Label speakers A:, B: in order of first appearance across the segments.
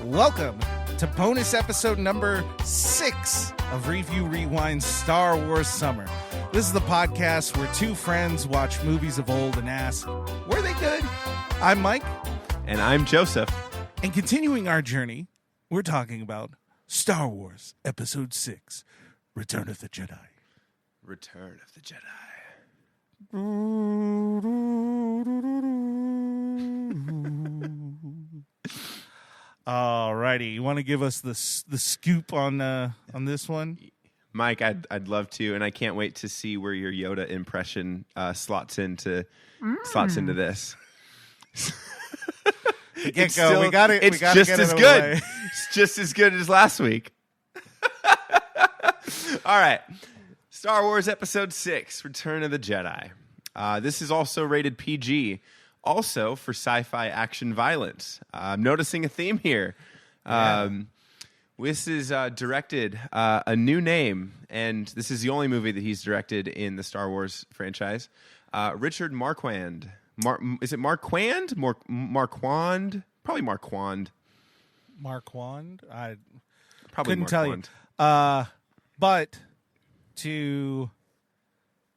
A: Welcome to bonus episode number 6 of Review Rewind Star Wars Summer. This is the podcast where two friends watch movies of old and ask, were they good? I'm Mike.
B: And I'm Joseph.
A: And continuing our journey, we're talking about Star Wars Episode 6, Return of the Jedi.
B: Return of the Jedi.
A: Alrighty, you want to give us the scoop on this one?
B: Mike, I'd love to, and I can't wait to see where your Yoda impression slots into this.
A: We can't go. We got it.
B: It's just as good. It's just as good as last week. All right, Star Wars Episode 6, Return of the Jedi. This is also rated PG. Also for sci-fi action violence. I'm noticing a theme here. This is directed a new name, and this is the only movie that he's directed in the Star Wars franchise. Richard Marquand. Is it Marquand? Marquand? Probably Marquand.
A: Marquand? I
B: probably
A: couldn't
B: Marquand.
A: Tell you. But to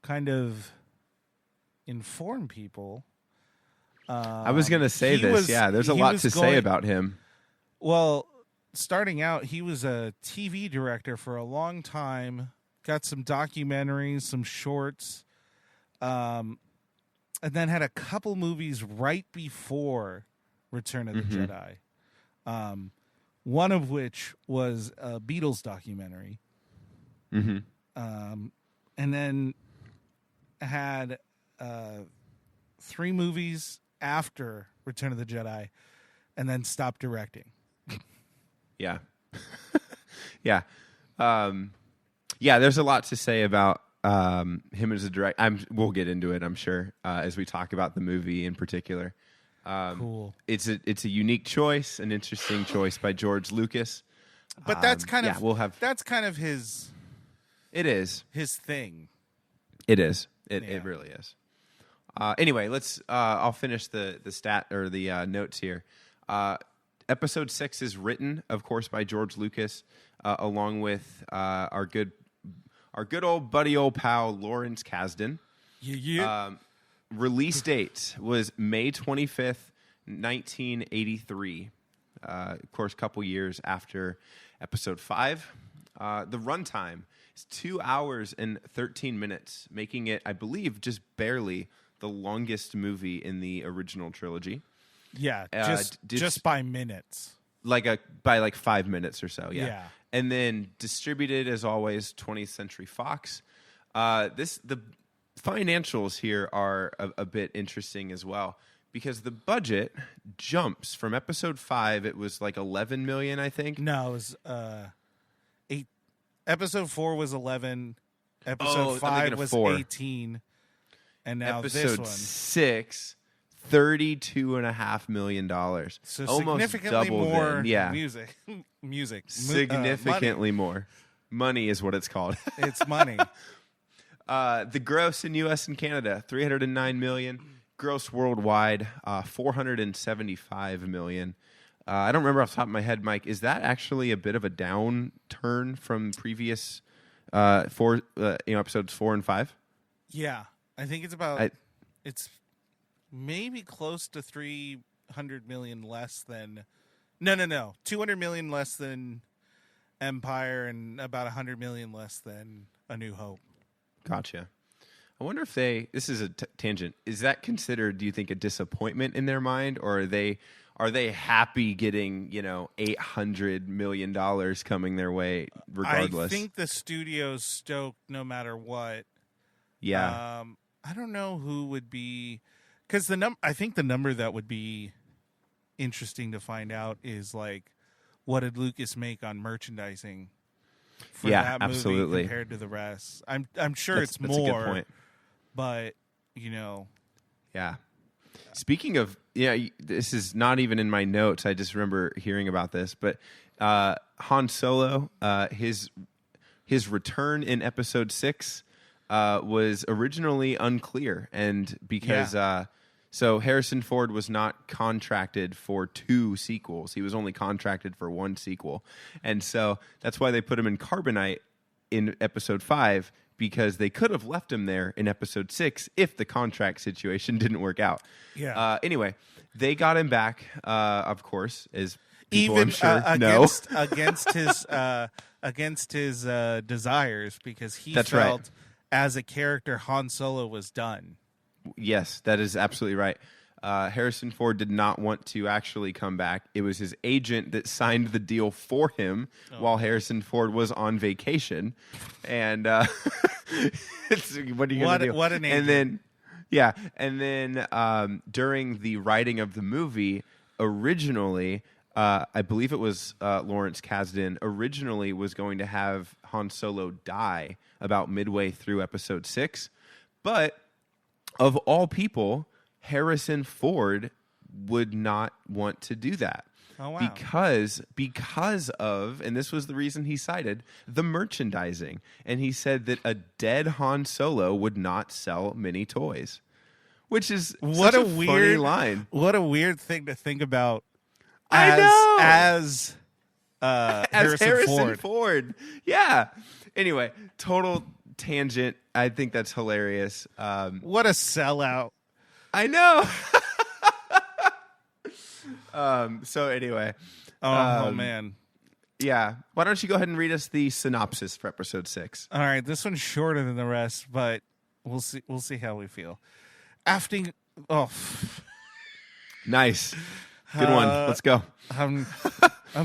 A: kind of inform people...
B: I was going to say this. There's a lot to say about him.
A: Well, starting out, he was a TV director for a long time. Got some documentaries, some shorts, and then had a couple movies right before Return of the Jedi. One of which was a Beatles documentary. And then had 3 movies after Return of the Jedi, and then stopped directing.
B: Yeah. There's a lot to say about him as a director. We'll get into it, I'm sure, as we talk about the movie in particular.
A: Cool.
B: It's a unique choice, an interesting choice by George Lucas.
A: But that's kind of that's kind of his.
B: It is
A: his thing.
B: It is. It really is. Anyway, let's. I'll finish the stat or the notes here. Episode 6 is written, of course, by George Lucas, along with our good old buddy, old pal Lawrence Kasdan. Release date was May 25th, 1983. Of course, a couple years after Episode 5. The runtime is 2 hours and 13 minutes, making it, I believe, just barely the longest movie in the original trilogy.
A: Yeah, just by minutes.
B: By 5 minutes or so, yeah.
A: Yeah.
B: And then distributed, as always, 20th Century Fox. The financials here are a bit interesting as well, because the budget jumps from Episode 5. It was like 11 million, I think.
A: No, it was 8. Episode 4 was 11. Episode 5 was 18. And now
B: Episode
A: this one.
B: 6, $32.5 million.
A: So
B: almost
A: significantly
B: double
A: more
B: then.
A: music.
B: Significantly
A: money.
B: more. Money is what it's called.
A: It's money.
B: The gross in U.S. and Canada, $309 million. Gross worldwide, $475 million. I don't remember off the top of my head, Mike. Is that actually a bit of a downturn from previous episodes 4 and 5?
A: Yeah. I think it's about it's maybe close to 300 million less than no 200 million less than Empire, and about 100 million less than A New Hope.
B: Gotcha. I wonder if this is a tangent, is that considered, do you think, a disappointment in their mind, or are they happy getting $800 million coming their way regardless?
A: I think the studio's stoked no matter what.
B: Yeah.
A: I don't know who would be, because I think the number that would be interesting to find out is what did Lucas make on merchandising for that movie
B: absolutely.
A: Compared to the rest. I'm sure
B: that's
A: it's more,
B: a good point.
A: But
B: yeah. Speaking of, this is not even in my notes. I just remember hearing about this, but Han Solo, his return in Episode 6. Was originally unclear, and because So Harrison Ford was not contracted for 2 sequels. He was only contracted for 1 sequel. And so that's why they put him in Carbonite in episode 5, because they could have left him there in episode 6 if the contract situation didn't work out.
A: Yeah.
B: Anyway, they got him back, of course, as people,
A: Even
B: I'm sure know.
A: against his desires, because he
B: That's
A: felt
B: right.
A: as a character Han Solo was done.
B: Yes, that is absolutely right. Harrison Ford did not want to actually come back. It was his agent that signed the deal for him while Harrison Ford was on vacation. And what are you going to do?
A: What an agent.
B: And then during the writing of the movie, originally, I believe it was Lawrence Kasdan, originally was going to have Han Solo die about midway through episode 6. But of all people, Harrison Ford would not want to do that.
A: Oh, wow.
B: Because of, and this was the reason he cited, the merchandising. And he said that a dead Han Solo would not sell many toys, which is such a funny line.
A: What a weird thing to think about.
B: As
A: Harrison
B: Ford. Yeah. Anyway, total tangent. I think that's hilarious.
A: What a sellout.
B: I know. So anyway.
A: Oh, man.
B: Yeah. Why don't you go ahead and read us the synopsis for episode 6?
A: All right. This one's shorter than the rest, but we'll see. We'll see how we feel.
B: Nice. Good one. Let's go.
A: I'm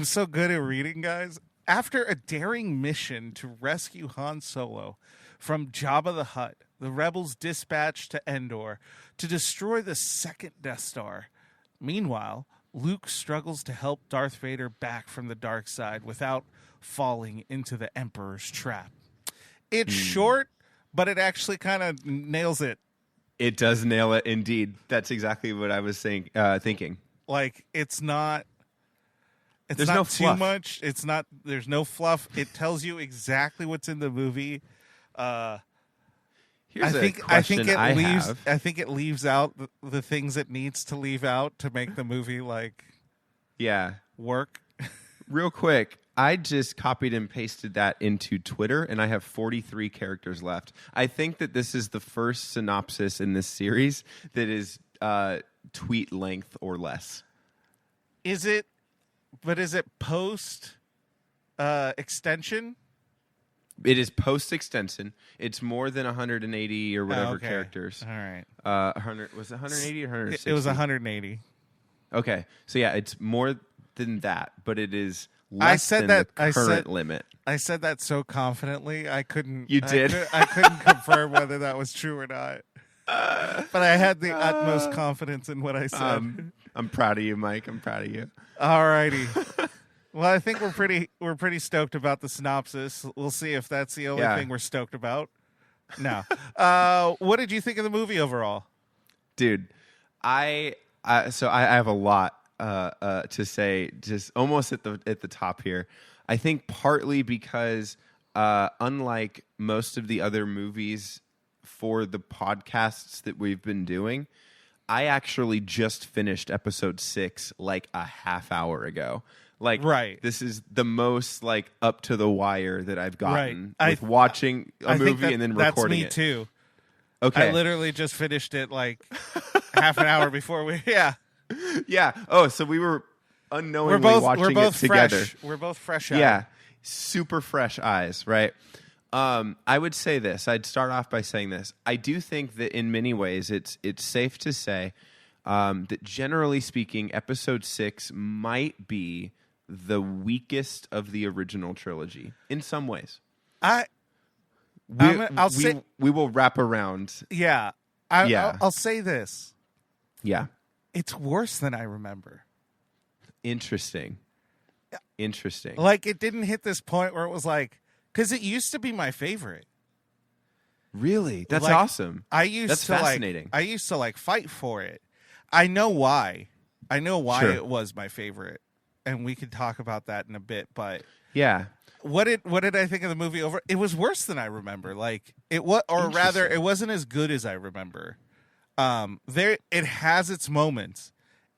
A: so good at reading, guys. After a daring mission to rescue Han Solo from Jabba the Hutt, the rebels dispatched to Endor to destroy the second Death Star. Meanwhile, Luke struggles to help Darth Vader back from the dark side without falling into the Emperor's trap. It's short, but it actually kind of nails it.
B: It does nail it, indeed. That's exactly what I was thinking.
A: Like, it's not
B: There's
A: not
B: no
A: too
B: fluff.
A: much. There's no fluff. It tells you exactly what's in the movie.
B: Here's
A: I think it leaves out the things it needs to leave out to make the movie work.
B: Real quick, I just copied and pasted that into Twitter, and I have 43 characters left. I think that this is the first synopsis in this series that is tweet length or less.
A: Is it? But is it post extension?
B: It is post extension. It's more than 180 or whatever
A: okay.
B: characters.
A: All right.
B: 100 was it 180 or 160?
A: It was 180.
B: Okay, so yeah, it's more than that, but it is less than the current limit.
A: I said that so confidently, I couldn't.
B: You did?
A: I couldn't confirm whether that was true or not. But I had the utmost confidence in what I said.
B: I'm proud of you, Mike. I'm proud of you.
A: All righty. Well, I think we're pretty stoked about the synopsis. We'll see if that's the only thing we're stoked about. No. What did you think of the movie overall?
B: Dude, I have a lot to say, just almost at the top here. I think partly because unlike most of the other movies for the podcasts that we've been doing, I actually just finished episode 6 like a half hour ago. Like,
A: right.
B: This is the most like up to the wire that I've gotten
A: right.
B: with watching a movie and then recording it.
A: That's me too.
B: Okay.
A: I literally just finished it like half an hour before we. Yeah.
B: Yeah. Oh, so we were unknowingly watching it together.
A: We're both fresh. Eyed.
B: Yeah. Super fresh eyes, right? I would say this. I'd start off by saying this. I do think that in many ways it's safe to say that generally speaking, episode 6 might be the weakest of the original trilogy in some ways. We will wrap around.
A: Yeah. I'll say this.
B: Yeah.
A: It's worse than I remember.
B: Interesting.
A: Like, it didn't hit this point where it was like, because it used to be my favorite.
B: Really? That's
A: like,
B: awesome. That's fascinating.
A: I used to like fight for it. I know why.
B: Sure.
A: It was my favorite, and we could talk about that in a bit. But
B: yeah,
A: what did I think of the movie? It was worse than I remember. Like, it was, or rather, it wasn't as good as I remember. There, it has its moments.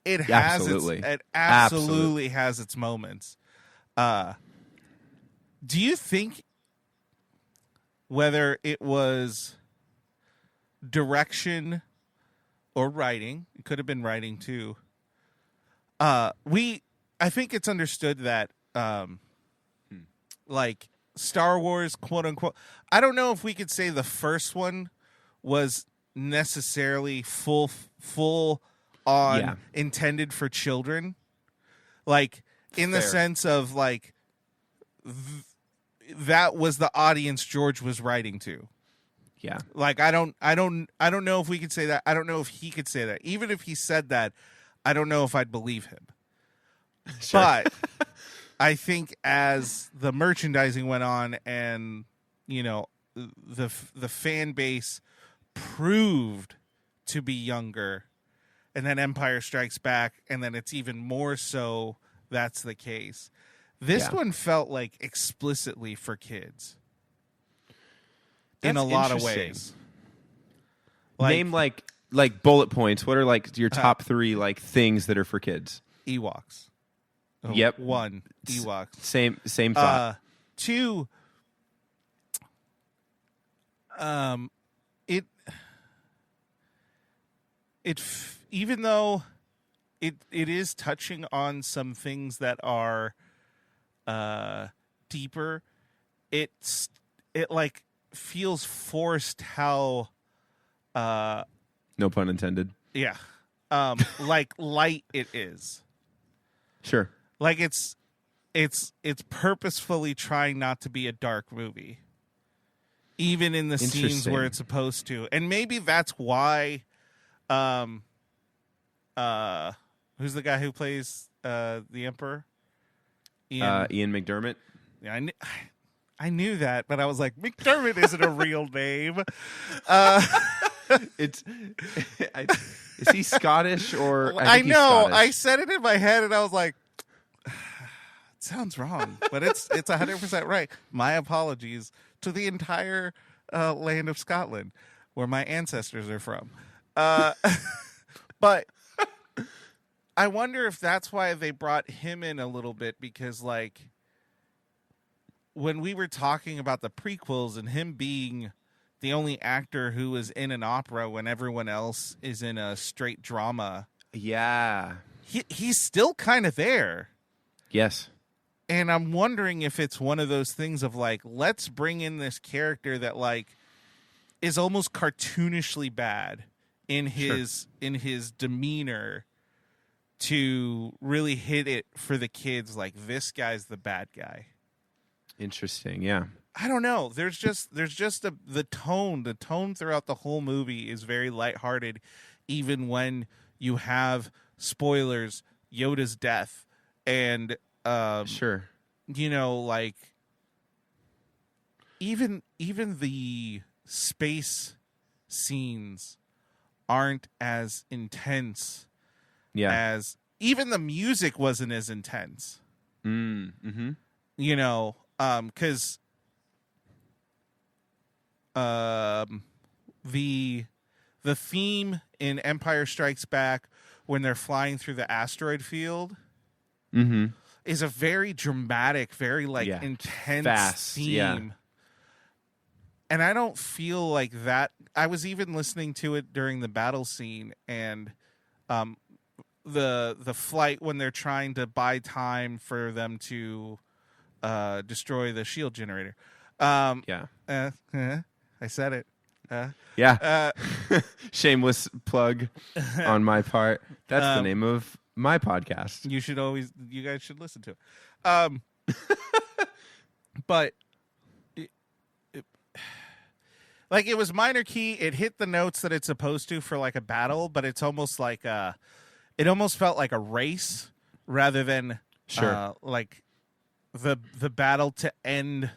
A: It
B: Yeah,
A: has
B: absolutely.
A: it absolutely has its moments. Do you think whether it was direction or writing, it could have been writing too. I think it's understood that like Star Wars, quote unquote, I don't know if we could say the first one was necessarily full on intended for children, like in the sense of like that was the audience George was writing to.
B: Yeah.
A: Like I don't know if we could say that. I don't know if he could say that. Even if he said that, I don't know if I'd believe him. Sure. But I think as the merchandising went on and, you know, the fan base proved to be younger, and then Empire Strikes Back, and then it's even more so that's the case. This one felt like explicitly for kids. In a lot of ways.
B: Name like bullet points. What are like your top three like things that are for kids?
A: Ewoks. Oh,
B: yep.
A: 1, Ewoks.
B: Same thought.
A: 2, even though it is touching on some things that are deeper, it like feels forced how
B: no pun intended.
A: Yeah. Like light it is.
B: Sure.
A: Like it's purposefully trying not to be a dark movie. Even in the scenes where it's supposed to. And maybe that's why who's the guy who plays the Emperor?
B: Ian McDermott.
A: Yeah, I knew that, but I was like, McDermott isn't a real name.
B: Is he Scottish or?
A: I know. I said it in my head, and I was like, it sounds wrong, but it's 100% right. My apologies to the entire land of Scotland, where my ancestors are from. But I wonder if that's why they brought him in a little bit, because like when we were talking about the prequels and him being the only actor who was in an opera when everyone else is in a straight drama.
B: Yeah.
A: He's still kind of there.
B: Yes.
A: And I'm wondering if it's one of those things of like, let's bring in this character that like is almost cartoonishly bad in his demeanor to really hit it for the kids. Like, this guy's the bad guy.
B: Interesting. Yeah.
A: I don't know. There's just the tone. The tone throughout the whole movie is very lighthearted, even when you have spoilers, Yoda's death, and
B: sure,
A: you know, like even the space scenes aren't as intense.
B: Yeah.
A: As even the music wasn't as intense.
B: Mm-hmm.
A: You know, because the theme in Empire Strikes Back when they're flying through the asteroid field is a very dramatic, very like intense
B: fast
A: theme.
B: Yeah.
A: And I don't feel like that. I was even listening to it during the battle scene, and the flight when they're trying to buy time for them to destroy the shield generator. I said it.
B: Shameless plug on my part. That's the name of my podcast.
A: You guys should listen to it. But like, it was minor key. It hit the notes that it's supposed to for like a battle, but it's almost like it almost felt like a race rather than like the battle to end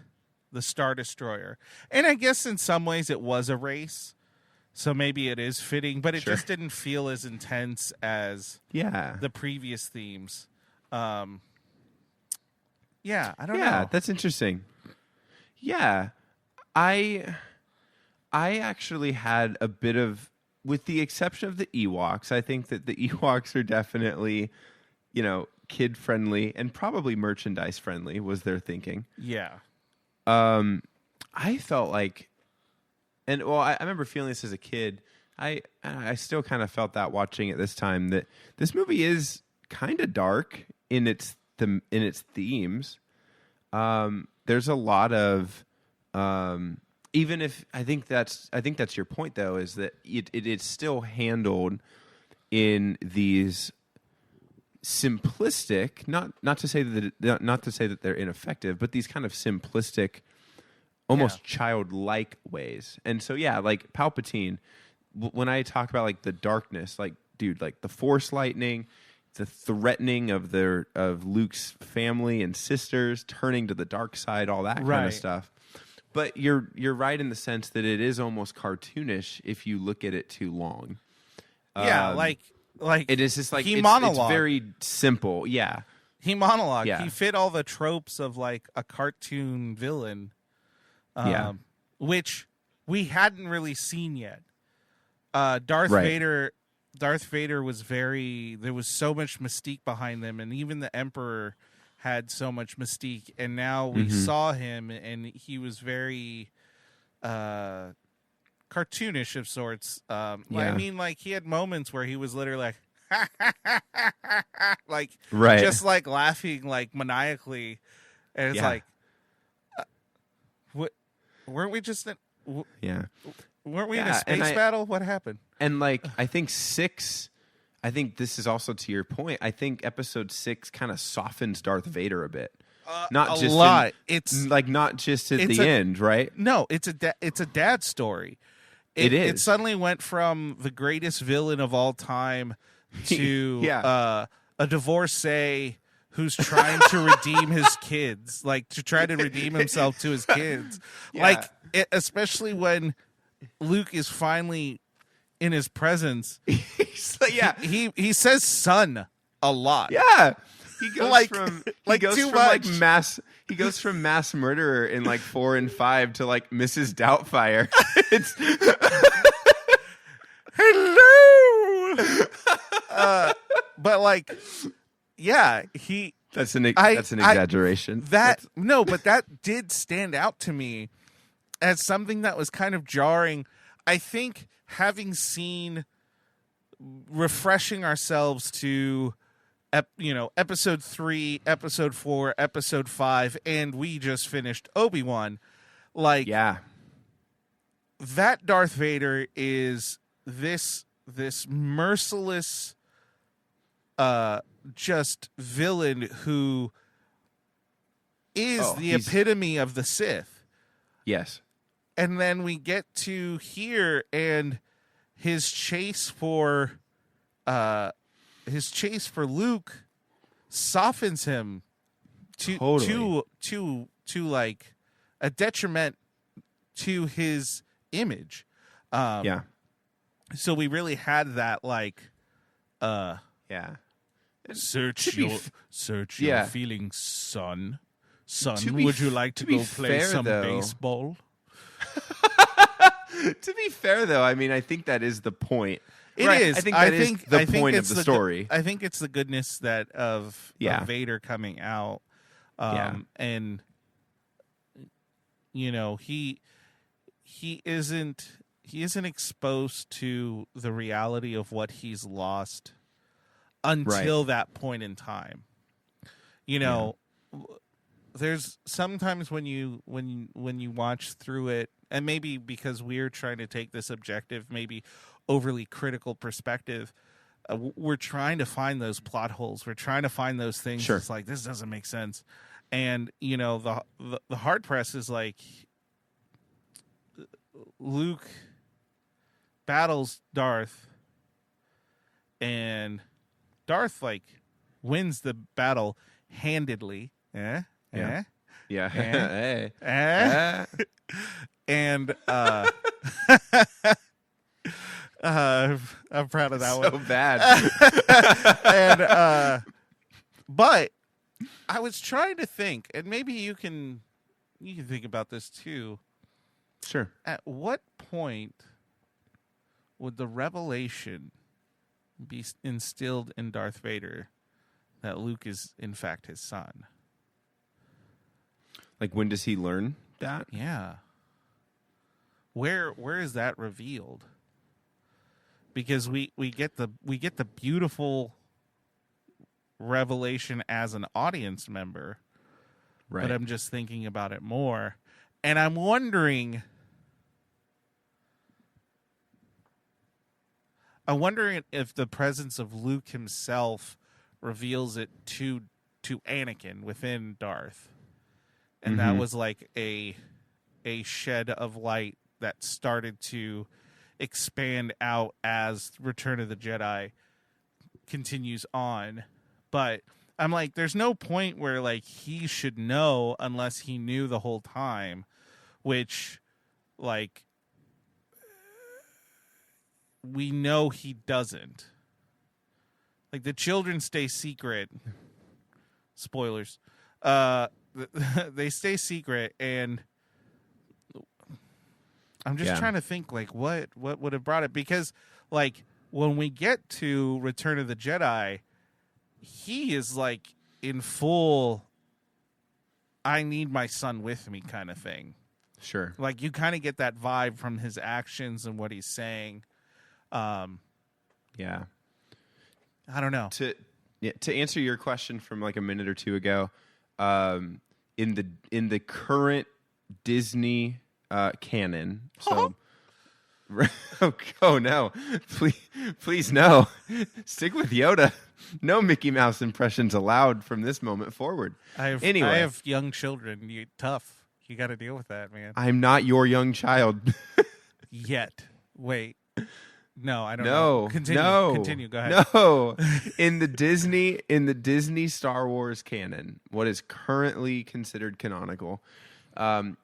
A: the Star Destroyer. And I guess in some ways it was a race, so maybe it is fitting, but it just didn't feel as intense as the previous themes. I don't know.
B: Yeah, that's interesting. Yeah, I actually had a bit of with the exception of the Ewoks, I think that the Ewoks are definitely, kid friendly and probably merchandise friendly was their thinking.
A: Yeah.
B: I felt like, I remember feeling this as a kid. I still kind of felt that watching it this time, that this movie is kind of dark in its themes. There's a lot of even if I think that's your point though, is that it's still handled in these simplistic, not to say that they're ineffective, but these kind of simplistic, almost childlike ways. And so like Palpatine, when I talk about like the darkness, like dude, like the Force lightning, the threatening of Luke's family and sisters turning to the dark side, all that kind of stuff. But you're right in the sense that it is almost cartoonish if you look at it too long.
A: Yeah, like
B: it is just like
A: he
B: it's very simple. Yeah,
A: he monologued.
B: Yeah.
A: He fit all the tropes of like a cartoon villain, which we hadn't really seen yet. Darth Vader was there was so much mystique behind them, and even the Emperor had so much mystique, and now we saw him and he was very cartoonish of sorts. I mean, like he had moments where he was literally like just like laughing like maniacally, and it's like what, weren't we just in, weren't we in a space battle? What happened?
B: And like I think this is also to your point. I think episode 6 kind of softens Darth Vader a bit. Not just a lot. It's like not just at the end, right?
A: No, it's a dad story.
B: It is.
A: It suddenly went from the greatest villain of all time to a divorcee who's trying to redeem his kids, like to try to redeem himself to his kids. Like especially when Luke is finally in his presence. He says son a lot.
B: Yeah. He goes
A: He
B: goes from mass murderer in like 4 and 5 to like Mrs. Doubtfire. It's
A: hello. But like,
B: that's an exaggeration.
A: But that did stand out to me as something that was kind of jarring. I think refreshing ourselves to episode 3, episode 4, episode 5, and we just finished Obi-Wan. Like, that Darth Vader is this merciless, just villain who is the epitome of the Sith.
B: Yes.
A: And then we get to here, and his chase for Luke softens him to like a detriment to his image. So we really had that like search your feelings, son. Would you like to go play some baseball?
B: To be fair, though, I mean, I think that is the point.
A: It is.
B: I think that is the point of the story.
A: I think it's the goodness of Vader coming out. And he isn't exposed to the reality of what he's lost until that point in time. There's sometimes when you watch through it, and maybe because we're trying to take this objective, maybe overly critical perspective, we're trying to find those plot holes. We're trying to find those things.
B: Sure.
A: It's like, this doesn't make sense. And the hard press is like Luke battles Darth, and Darth like wins the battle handedly.
B: Hey.
A: And I'm proud of that one.
B: So bad.
A: And but I was trying to think, and maybe you can think about this too.
B: Sure.
A: At what point would the revelation be instilled in Darth Vader that Luke is in fact his son?
B: Like, when does he learn that?
A: Yeah. Where is that revealed? Because we get the beautiful revelation as an audience member,
B: Right.
A: but I'm just thinking about it more, and I'm wondering if the presence of Luke himself reveals it to Anakin within Darth, and that was like a shed of light that started to expand out as Return of the Jedi continues on. But I'm like, there's no point where like he should know unless he knew the whole time, which like we know he doesn't. Like, the children stay secret. Spoilers. They stay secret, and I'm just trying to think, like, what would have brought it? Because, like, when we get to Return of the Jedi, he is, like, in full, I need my son with me kind of thing.
B: Sure.
A: Like, you kind of get that vibe from his actions and what he's saying.
B: Yeah.
A: I don't know.
B: To answer your question from like a minute or two ago, in the current Disney canon, so oh no, please no, stick with Yoda. No Mickey Mouse impressions allowed from this moment forward.
A: I have young children. Tough. You got to deal with that, man.
B: I'm not your young child.
A: Yet. Wait. No, I don't
B: know.
A: No. Continue. Go ahead.
B: No. In the Disney Star Wars canon, what is currently considered canonical,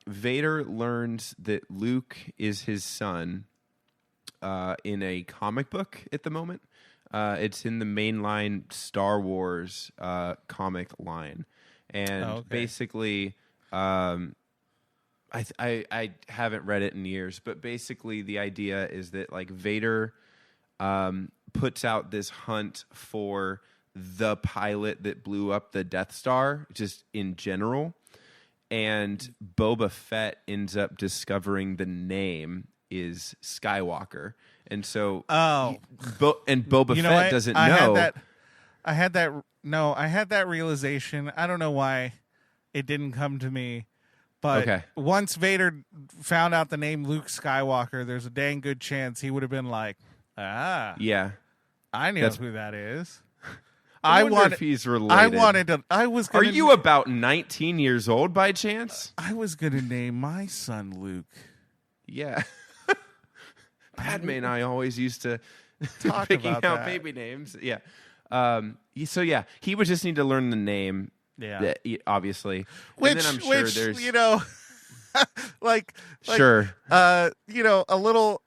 B: Vader learns that Luke is his son in a comic book at the moment. It's in the mainline Star Wars comic line. And basically, I haven't read it in years, but basically the idea is that like Vader puts out this hunt for the pilot that blew up the Death Star, just in general, and Boba Fett ends up discovering the name is Skywalker, and so Boba Fett doesn't know.
A: I had that realization. I don't know why it didn't come to me. But once Vader found out the name Luke Skywalker, there's a dang good chance he would have been like,
B: yeah,
A: I know who that is.
B: I wonder if he's related. Are you about 19 years old by chance?
A: I was going to name my son Luke.
B: Yeah. Padme and I always used to
A: talk
B: picking
A: about
B: out
A: that.
B: baby names. Yeah. So yeah, he would just need to learn the name.
A: Yeah,
B: obviously.
A: Which,
B: and then I'm sure there's,
A: you know, like
B: sure,
A: you know, a little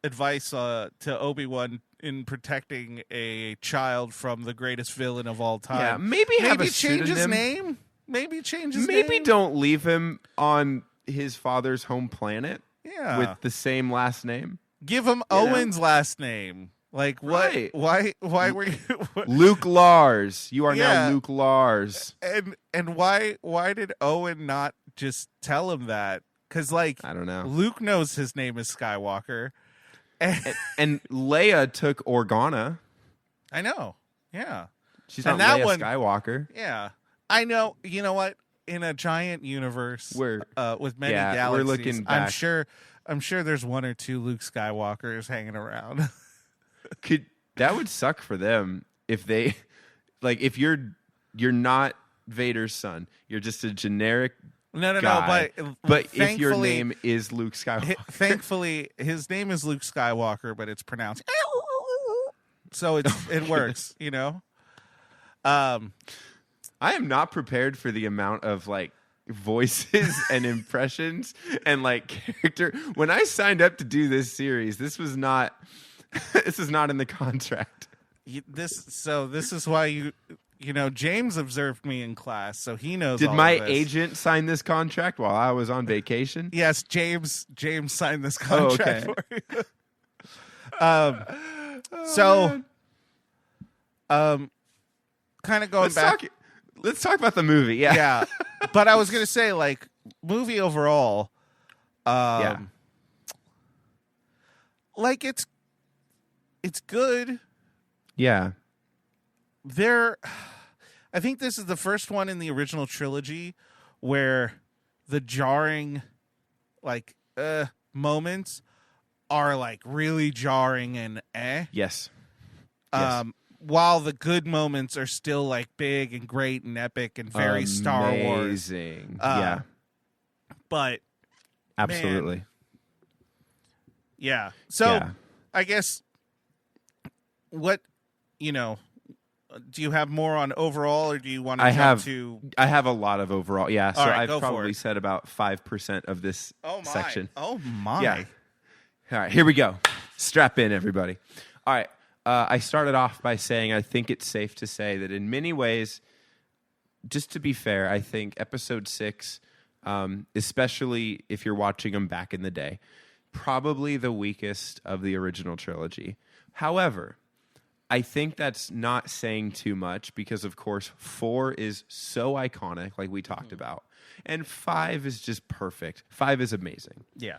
A: advice to Obi-Wan in protecting a child from the greatest villain of all time.
B: Yeah, maybe
A: change his name. Maybe change his name.
B: Maybe don't leave him on his father's home planet.
A: Yeah,
B: with the same last name.
A: Give him Owen's last name. Like, what?
B: Right.
A: Why were you
B: Luke Lars? You are now Luke Lars.
A: And why did Owen not just tell him that? Because, like,
B: I don't know.
A: Luke knows his name is Skywalker,
B: and Leia took Organa.
A: I know. Yeah,
B: she's not Leia Skywalker.
A: Yeah, I know. You know what? In a giant universe with many galaxies,
B: we're looking back.
A: I'm sure there's one or two Luke Skywalkers hanging around.
B: That would suck for them if they, like, if you're not Vader's son, you're just a generic guy, but if your name is Luke Skywalker.
A: Thankfully, his name is Luke Skywalker, but it's pronounced so it works, you know.
B: I am not prepared for the amount of like voices and impressions and like character. When I signed up to do this series, this was not in the contract.
A: This is why James observed me in class, so he knows.
B: Did
A: all
B: my
A: of this.
B: agent sign this contract while I was on vacation?
A: Yes, James signed this contract for you. Kind of going back.
B: Let's talk about the movie. Yeah.
A: Yeah. But I was going to say, like, movie overall, like, it's good.
B: Yeah.
A: I think this is the first one in the original trilogy where the jarring, like, moments are, like, really jarring and
B: Yes.
A: While the good moments are still, like, big and great and epic and very Star Wars.
B: Amazing. Yeah.
A: But
B: absolutely.
A: Man, yeah. So I guess do you have more on overall, or do you want to jump to?
B: I have a lot of overall. Yeah. So
A: right,
B: I've probably said about 5% of this section.
A: Oh my.
B: Yeah. All right, here we go. Strap in, everybody. All right. I started off by saying I think it's safe to say that in many ways, just to be fair, I think episode 6, especially if you're watching them back in the day, probably the weakest of the original trilogy. However, I think that's not saying too much because, of course, 4 is so iconic, like we talked about, and 5 is just perfect. 5 is amazing.
A: Yeah.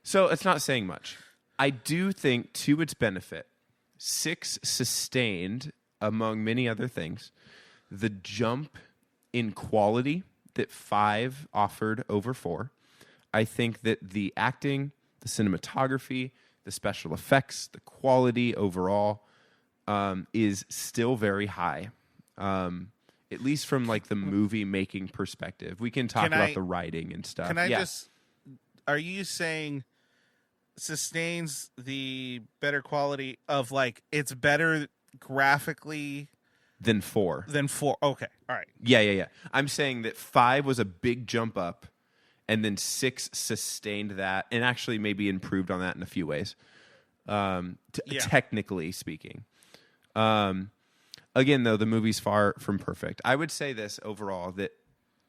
B: So it's not saying much. I do think, to its benefit, 6 sustained, among many other things, the jump in quality that 5 offered over 4. I think that the acting, the cinematography, the special effects, the quality overall is still very high, at least from like the movie making perspective. We can talk about the writing and stuff.
A: Can I are you saying sustains the better quality of, like, it's better graphically
B: than 4?
A: Okay. All right.
B: Yeah. I'm saying that 5 was a big jump up, and then 6 sustained that and actually maybe improved on that in a few ways, technically speaking. Again, though, the movie's far from perfect. I would say this overall, that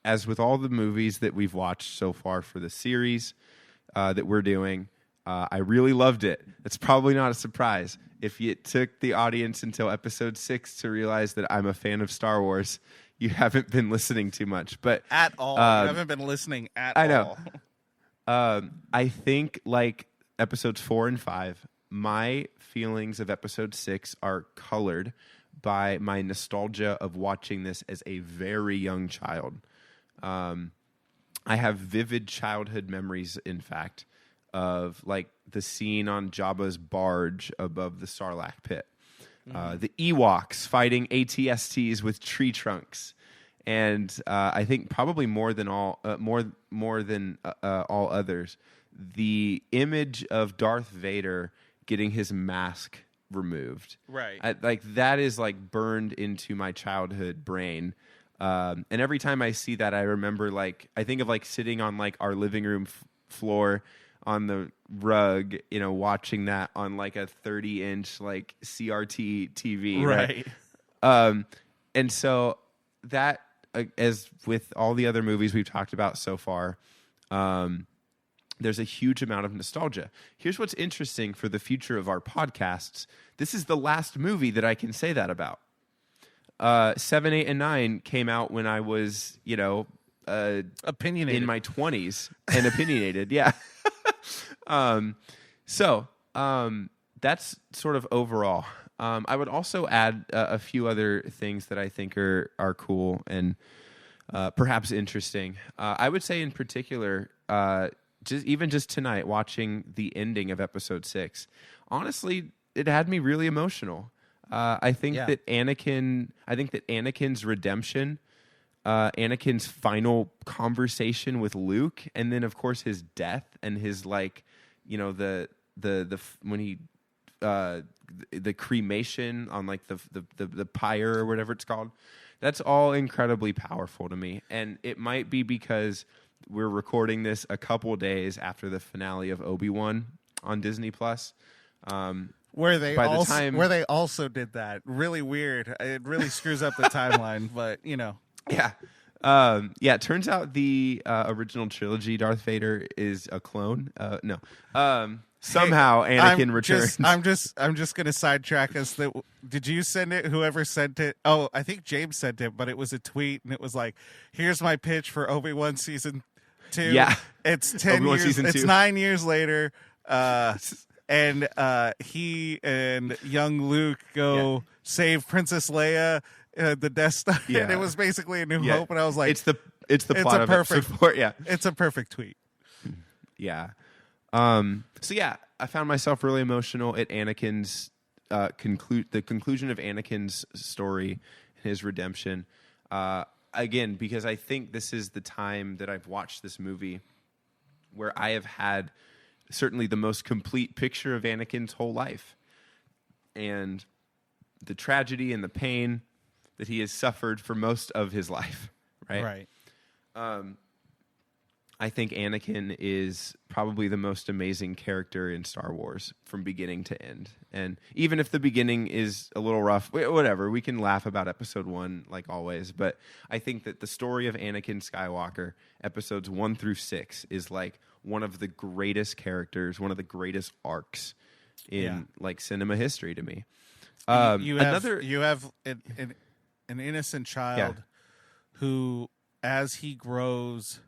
B: as with all the movies that we've watched so far for the series that we're doing, I really loved it. It's probably not a surprise. If it took the audience until episode 6 to realize that I'm a fan of Star Wars, you haven't been listening too much. But
A: at all. You haven't been listening at all.
B: I know. I think, like episodes 4 and 5, my feelings of episode 6 are colored by my nostalgia of watching this as a very young child. I have vivid childhood memories, in fact, of like the scene on Jabba's barge above the Sarlacc pit, the Ewoks fighting ATSTs with tree trunks, and I think probably more than all others, the image of Darth Vader getting his mask removed.
A: Right.
B: That is like burned into my childhood brain. And every time I see that, I remember, like, I think of like sitting on like our living room floor on the rug, watching that on like a 30-inch like CRT TV.
A: Right.
B: And so that, as with all the other movies we've talked about so far, there's a huge amount of nostalgia. Here's what's interesting for the future of our podcasts. This is the last movie that I can say that about. 7, 8, and 9 came out when I was,
A: opinionated
B: in my 20s and opinionated. Yeah. So that's sort of overall. I would also add a few other things that I think are cool and perhaps interesting. I would say in particular, just tonight, watching the ending of episode 6, honestly, it had me really emotional. I think that Anakin's redemption, Anakin's final conversation with Luke, and then of course his death and his the when he the cremation on like the pyre or whatever it's called. That's all incredibly powerful to me, and it might be because we're recording this a couple days after the finale of Obi-Wan on Disney Plus.
A: where they
B: by the
A: also
B: time
A: where they also did that. Really weird. It really screws up the timeline, but you know.
B: Yeah. It turns out the original trilogy Darth Vader is a clone. No. Somehow Anakin returns.
A: I'm just gonna sidetrack us. Did you send it? Whoever sent it? Oh, I think James sent it, but it was a tweet, and it was like, "Here's my pitch for Obi-Wan season 2."
B: Yeah,
A: it's 10
B: Obi-Wan
A: years.
B: season
A: It's
B: 2.
A: 9 years later. And he and young Luke go save Princess Leia, the Death Star, and it was basically a New Hope. And I was like,
B: it's the plot of
A: perfect,
B: episode 4. Yeah,
A: it's a perfect tweet.
B: Yeah. So yeah, I found myself really emotional at Anakin's the conclusion of Anakin's story, his redemption. Again, because I think this is the time that I've watched this movie where I have had certainly the most complete picture of Anakin's whole life and the tragedy and the pain that he has suffered for most of his life. Right. I think Anakin is probably the most amazing character in Star Wars from beginning to end. And even if the beginning is a little rough, whatever, we can laugh about episode 1 like always. But I think that the story of Anakin Skywalker, episodes 1 through 6, is like one of the greatest characters, one of the greatest arcs in like cinema history to me.
A: You have an innocent child who, as he grows,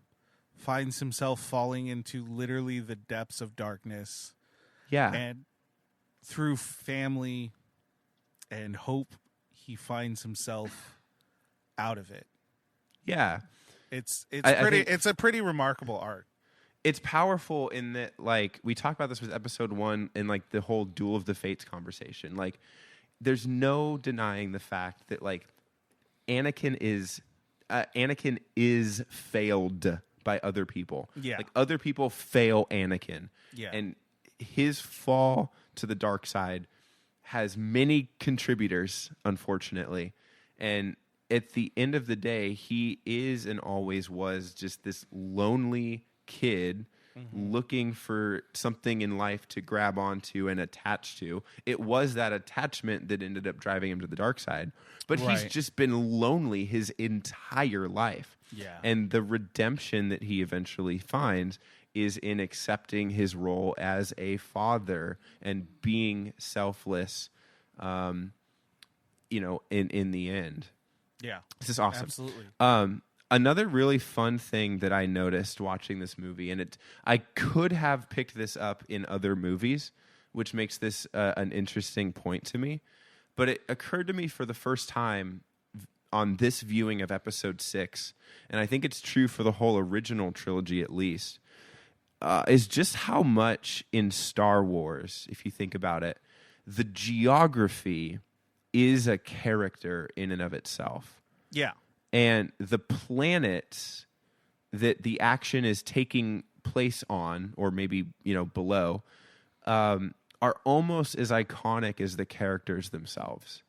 A: finds himself falling into literally the depths of darkness.
B: Yeah.
A: And through family and hope, he finds himself out of it.
B: Yeah.
A: It's a pretty remarkable arc.
B: It's powerful in that, like, we talked about this with episode 1 and like the whole Duel of the Fates conversation. Like, there's no denying the fact that like Anakin is failed by other people.
A: Yeah.
B: Like, other people fail Anakin.
A: Yeah.
B: And his fall to the dark side has many contributors, unfortunately. And at the end of the day, he is and always was just this lonely kid looking for something in life to grab onto and attach to. It was that attachment that ended up driving him to the dark side. But he's just been lonely his entire life.
A: Yeah.
B: And the redemption that he eventually finds is in accepting his role as a father and being selfless, in the end.
A: Yeah.
B: This is awesome.
A: Absolutely.
B: Another really fun thing that I noticed watching this movie, and I could have picked this up in other movies, which makes this an interesting point to me, but it occurred to me for the first time on this viewing of episode 6, and I think it's true for the whole original trilogy at least, is just how much in Star Wars, if you think about it, the geography is a character in and of itself.
A: Yeah.
B: And the planets that the action is taking place on, or maybe, below, are almost as iconic as the characters themselves.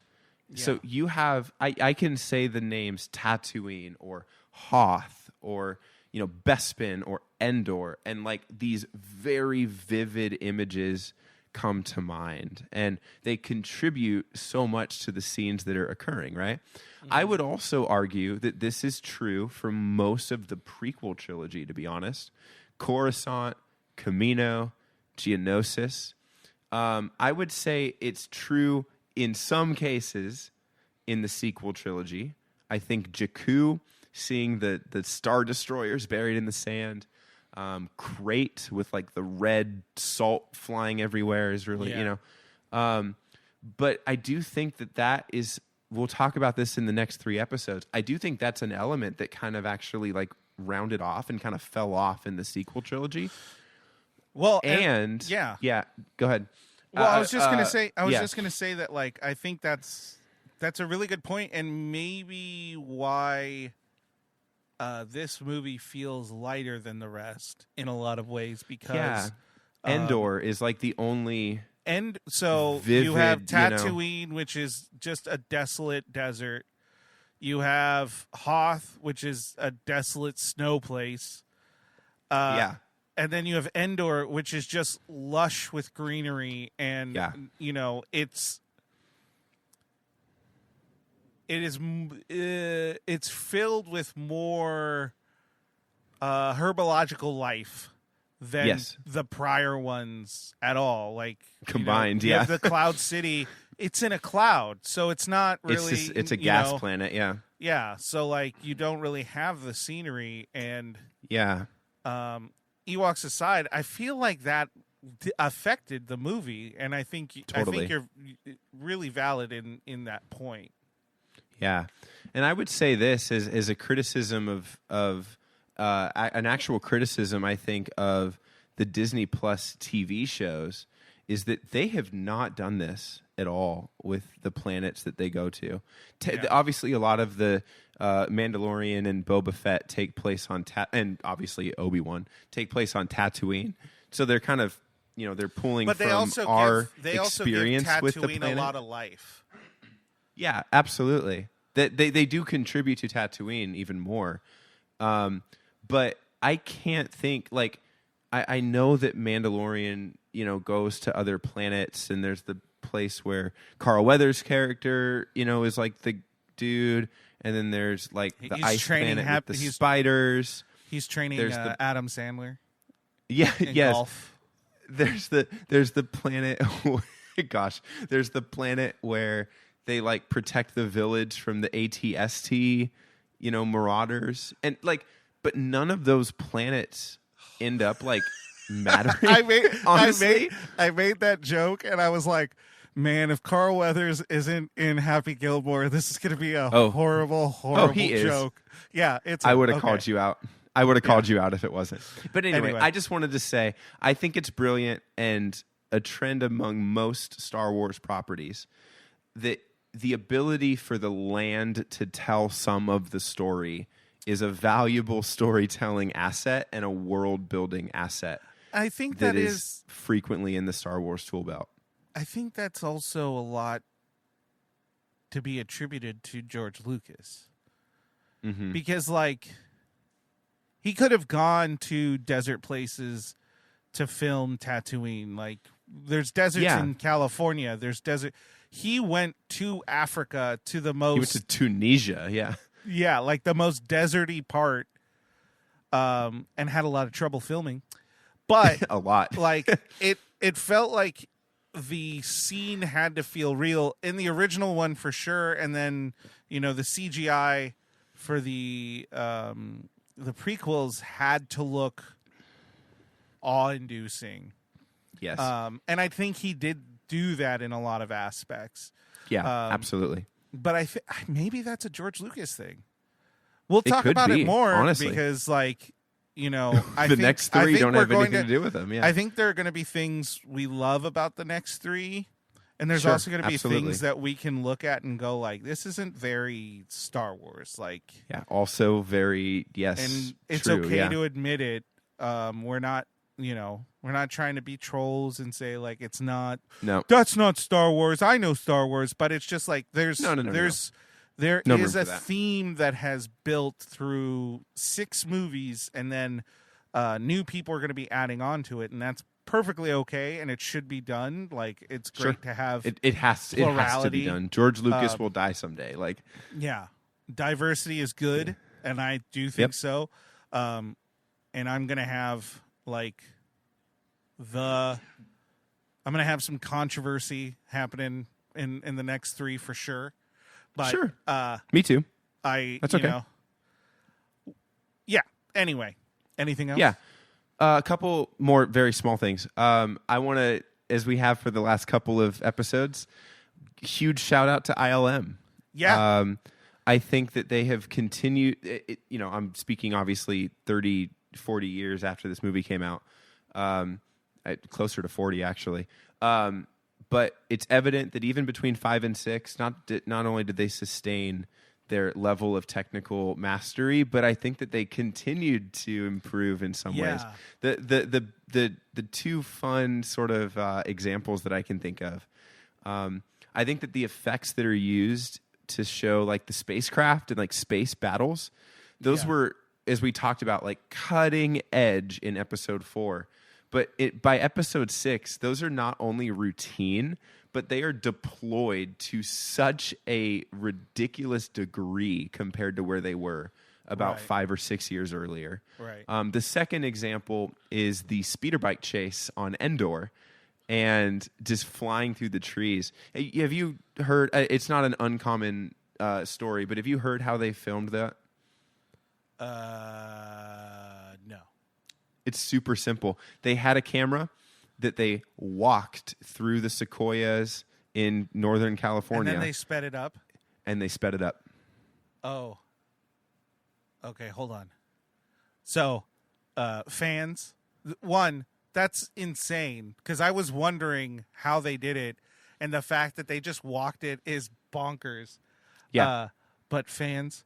B: Yeah. So you have, I can say the names Tatooine or Hoth or, Bespin or Endor, and like these very vivid images come to mind, and they contribute so much to the scenes that are occurring, right? Mm-hmm. I would also argue that this is true for most of the prequel trilogy, to be honest. Coruscant, Camino, Geonosis. I would say it's true in some cases in the sequel trilogy. I think Jakku, seeing the Star Destroyers buried in the sand, Crate with like the red salt flying everywhere is really, but I do think that is, we'll talk about this in the next 3 episodes. I do think that's an element that kind of actually like rounded off and kind of fell off in the sequel trilogy. Well, go ahead.
A: Well, I was just gonna say that, like, I think that's a really good point, and maybe why this movie feels lighter than the rest in a lot of ways, because
B: Endor is like the only
A: vivid, you have Tatooine, which is just a desolate desert. You have Hoth, which is a desolate snow place. and then you have Endor, which is just lush with greenery, and
B: Yeah.
A: it's filled with more herbological life than
B: Yes.
A: the prior ones at all. Like
B: Combined,
A: you
B: yeah.
A: have the Cloud City. It's in a cloud, so it's not really.
B: It's a gas planet. Yeah.
A: Yeah, so like you don't really have the scenery, and
B: Yeah.
A: Ewoks aside, I feel like that affected the movie, and I think
B: Totally.
A: you're really valid in that point.
B: Yeah, and I would say this as a criticism of an actual criticism, I think, of the Disney Plus TV shows is that they have not done this at all with the planets that they go to. Obviously, a lot of the Mandalorian and Boba Fett take place on and obviously Obi-Wan take place on Tatooine. So they're kind of they're pulling
A: But they
B: from
A: also
B: our
A: they also give
B: experience
A: Tatooine
B: with the planet.
A: a lot of life.
B: Yeah, absolutely. They do contribute to Tatooine even more. But I can't think, like, I know that Mandalorian, goes to other planets, and there's the place where Carl Weathers' character, is like the dude, and then there's like the
A: He's
B: ice
A: training
B: planet with the spiders.
A: He's training
B: There's the-
A: Adam Sandler
B: Yeah,
A: in
B: yes.
A: golf.
B: There's the planet. Gosh, there's the planet where they like protect the village from the ATST, marauders, and like, but none of those planets end up like mattering. Honestly,
A: I made that joke, and I was like, man, if Carl Weathers isn't in Happy Gilmore, this is going to be a horrible
B: he is.
A: joke. Yeah,
B: I would have called you out. I would have called you out if it wasn't. But anyway, I just wanted to say I think it's brilliant and a trend among most Star Wars properties that the ability for the land to tell some of the story is a valuable storytelling asset and a world-building asset.
A: I think
B: that is frequently in the Star Wars tool belt.
A: I think that's also a lot to be attributed to George Lucas.
B: Mm-hmm.
A: Because, like, he could have gone to desert places to film Tatooine. Like, there's deserts in California. There's desert. He went to Africa, to the most...
B: He went to Tunisia, yeah.
A: Yeah, like the most deserty part, and had a lot of trouble filming. But
B: a lot.
A: Like it felt like the scene had to feel real in the original one for sure, and then the CGI for the prequels had to look awe-inducing.
B: Yes.
A: And I think he did do that in a lot of aspects.
B: Yeah, absolutely.
A: But maybe that's a George Lucas thing. We'll talk
B: could
A: about
B: be,
A: it more
B: honestly.
A: Because, like,
B: the next three don't have anything to do with them. Yeah,
A: I think there are going to be things we love about the next three, and there's
B: Sure,
A: also going to be
B: absolutely.
A: things that we can look at and go, like, this isn't very Star Wars. Like,
B: yeah, also very
A: and it's
B: true,
A: okay
B: yeah.
A: to admit it. We're not, we're not trying to be trolls and say like it's not.
B: No,
A: That's not Star Wars. I know Star Wars, but it's just like there is
B: No room
A: a
B: for that.
A: theme that has built through 6 movies, and then new people are going to be adding on to it, and that's perfectly okay, and it should be done. Like, it's great to have
B: it has to be
A: plurality.
B: done. George Lucas will die someday. Like,
A: Yeah, diversity is good, and I do think so. And I'm going to have like I'm going to have some controversy happening in the next 3 for sure. But
B: sure. Me too. That's okay.
A: Yeah. Anyway, anything else?
B: Yeah. A couple more very small things. I want to, as we have for the last couple of episodes, huge shout out to ILM.
A: Yeah.
B: I think that they have continued, I'm speaking obviously 30, 40 years after this movie came out, closer to 40 actually. But it's evident that even between 5 and 6, not only did they sustain their level of technical mastery, but I think that they continued to improve in some ways. The 2 fun sort of examples that I can think of, I think that the effects that are used to show like the spacecraft and like space battles, those were as we talked about, like cutting edge in episode 4. But by episode 6, those are not only routine, but they are deployed to such a ridiculous degree compared to where they were about 5 or 6 years earlier.
A: Right.
B: The second example is the speeder bike chase on Endor and just flying through the trees. Have you heard, it's not an uncommon story, but have you heard how they filmed that?
A: No.
B: It's super simple. They had a camera that they walked through the sequoias in Northern California.
A: And then they sped it up?
B: And they sped it up.
A: Oh. Okay, hold on. So, fans, one, that's insane, because I was wondering how they did it, and the fact that they just walked it is bonkers.
B: Yeah.
A: But fans...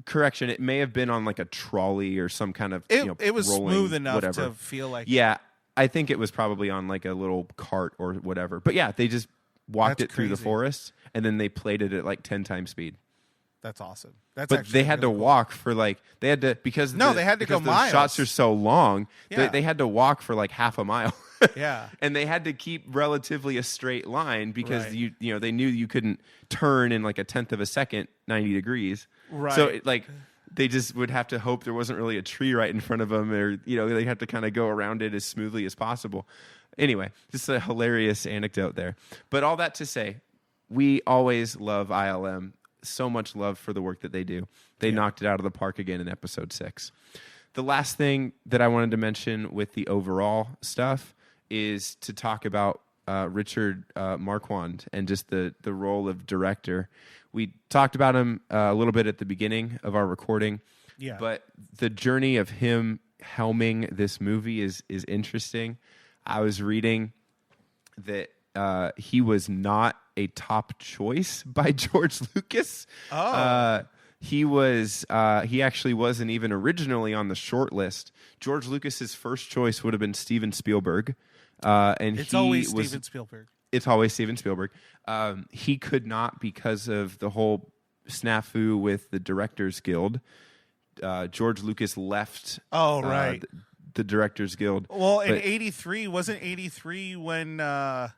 B: Correction, it may have been on like a trolley or some kind of
A: it was
B: rolling,
A: smooth enough
B: whatever.
A: to feel like...
B: Yeah, I think it was probably on like a little cart or whatever. But yeah, they just walked
A: That's
B: it through the
A: crazy.
B: forest, and then they played it at like 10 times speed.
A: That's awesome. That's
B: But
A: actually
B: they had to
A: really cool.
B: walk for like they had to because
A: they had to go
B: because those
A: miles.
B: shots are so long.
A: Yeah.
B: They had to walk for like half a mile.
A: Yeah.
B: And they had to keep relatively a straight line because
A: Right.
B: they knew you couldn't turn in like a tenth of a second 90 degrees.
A: Right.
B: So they just would have to hope there wasn't really a tree right in front of them, or they have to kind of go around it as smoothly as possible. Anyway, just a hilarious anecdote there. But all that to say, we always love ILM. So much love for the work that they do. They knocked it out of the park again in episode 6. The last thing that I wanted to mention with the overall stuff is to talk about Richard Marquand and just the role of director. We talked about him a little bit at the beginning of our recording, but the journey of him helming this movie is interesting. I was reading that he was not a top choice by George Lucas. He actually wasn't even originally on the short list. George Lucas's first choice would have been Steven Spielberg. And
A: It's always Steven Spielberg.
B: It's always Steven Spielberg. He could not because of the whole snafu with the Directors Guild. George Lucas left.
A: Oh, right.
B: The Directors Guild.
A: Well, in 83, wasn't 83 when the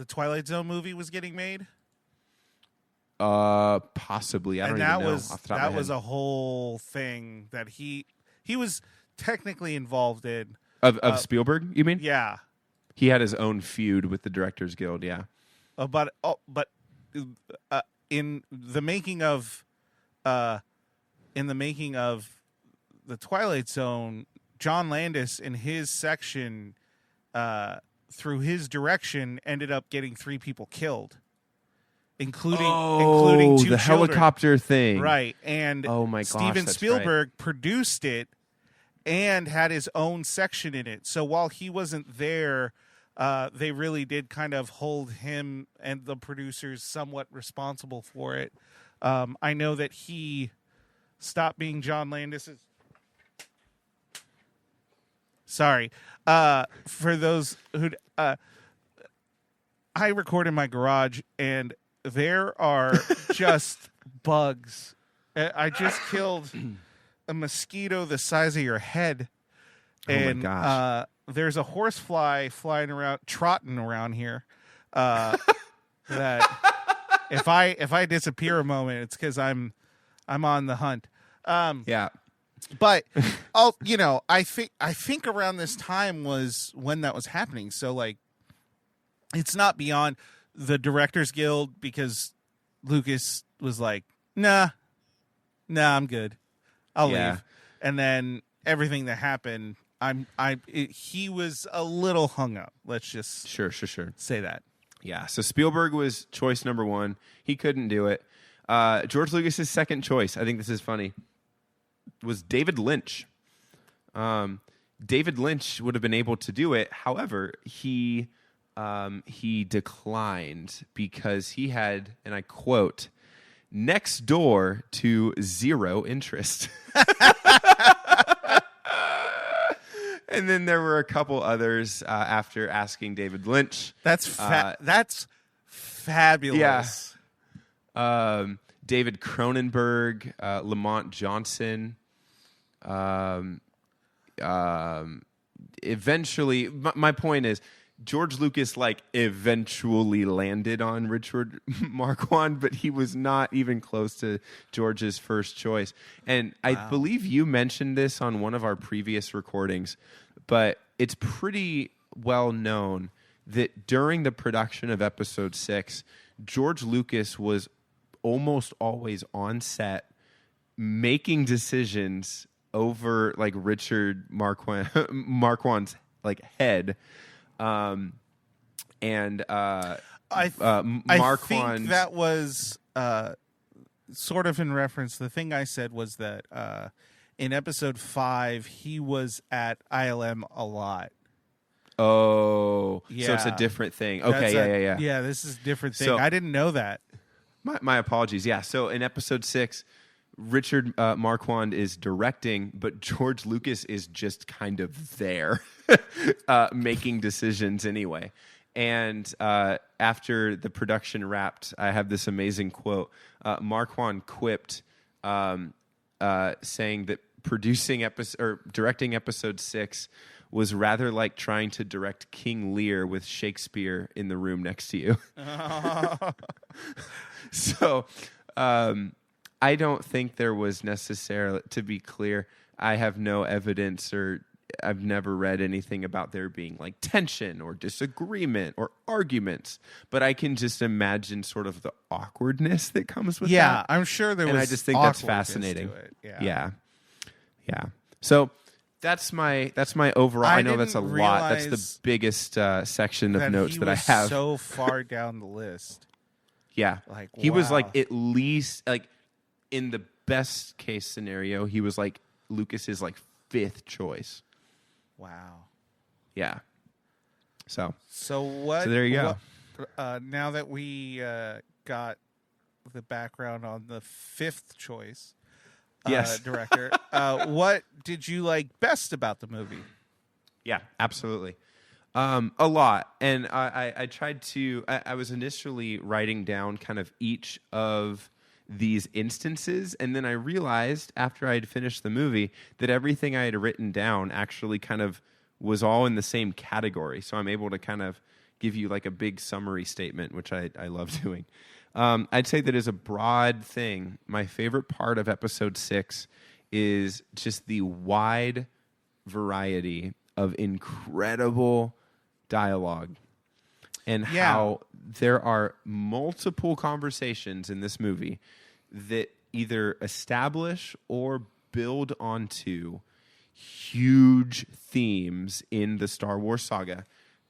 A: Twilight Zone movie was getting made?
B: Possibly. I don't even know. Off the top of my
A: that
B: head.
A: was a whole thing that he was technically involved in.
B: Of Spielberg, you mean?
A: Yeah.
B: He had his own feud with the Directors Guild, yeah.
A: But in the making of the Twilight Zone, John Landis in his section through his direction ended up getting 3 people killed, including 2
B: the
A: children.
B: helicopter thing.
A: Right. And
B: oh my gosh,
A: Steven
B: that's
A: Spielberg produced it and had his own section in it. So while he wasn't there, they really did kind of hold him and the producers somewhat responsible for it. I know that he stopped being John Landis's. Sorry. For those who... I record in my garage, and there are just bugs. I just killed a mosquito the size of your head. And,
B: oh my gosh.
A: There's a horsefly trotting around here. That if I disappear a moment, it's because I'm on the hunt.
B: Yeah.
A: But I think around this time was when that was happening. So like, it's not beyond the Directors Guild, because Lucas was like, nah, I'm good. I'll leave. And then everything that happened, he was a little hung up. Let's just
B: Sure.
A: say that.
B: Yeah, so Spielberg was choice number 1. He couldn't do it. George Lucas's second choice, I think this is funny, was David Lynch. David Lynch would have been able to do it. However, he declined because he had, and I quote, next door to zero interest. And then there were a couple others after asking David Lynch.
A: That's fabulous.
B: Yeah. David Cronenberg, Lamont Johnson. Eventually, my point is, George Lucas eventually landed on Richard Marquand, but he was not even close to George's first choice. And I believe you mentioned this on one of our previous recordings, but it's pretty well known that during the production of Episode 6, George Lucas was almost always on set making decisions over Richard Marquand's head. I
A: think that was sort of in reference. The thing I said was that in Episode 5, he was at ILM a lot.
B: Oh,
A: yeah.
B: So it's a different thing. Okay, yeah.
A: Yeah, this is a different thing.
B: So,
A: I didn't know that.
B: My apologies. Yeah, so in Episode 6, Richard Marquand is directing, but George Lucas is just kind of there making decisions anyway. And after the production wrapped, I have this amazing quote. Marquand quipped saying that directing Episode 6 was rather like trying to direct King Lear with Shakespeare in the room next to you. So I don't think there was necessarily, to be clear, I have no evidence or I've never read anything about there being tension or disagreement or arguments, but I can just imagine sort of the awkwardness that comes with that.
A: Yeah, I'm sure there was.
B: And I just think that's fascinating. Yeah. So that's my overall. I know that's a lot. That's the biggest section of notes that I have.
A: So far down the list.
B: Yeah, he was at least in the best case scenario, he was Lucas's fifth choice.
A: Wow.
B: Yeah. So
A: what?
B: So there you go.
A: Now that we got the background on the fifth choice director, what did you like best about the movie?
B: Yeah, absolutely. A lot. And I tried to, I was initially writing down kind of each of these instances, and then I realized after I had finished the movie that everything I had written down actually kind of was all in the same category. So I'm able to kind of give you a big summary statement, which I love doing. I'd say that as a broad thing, my favorite part of Episode 6 is just the wide variety of incredible dialogue and how there are multiple conversations in this movie that either establish or build onto huge themes in the Star Wars saga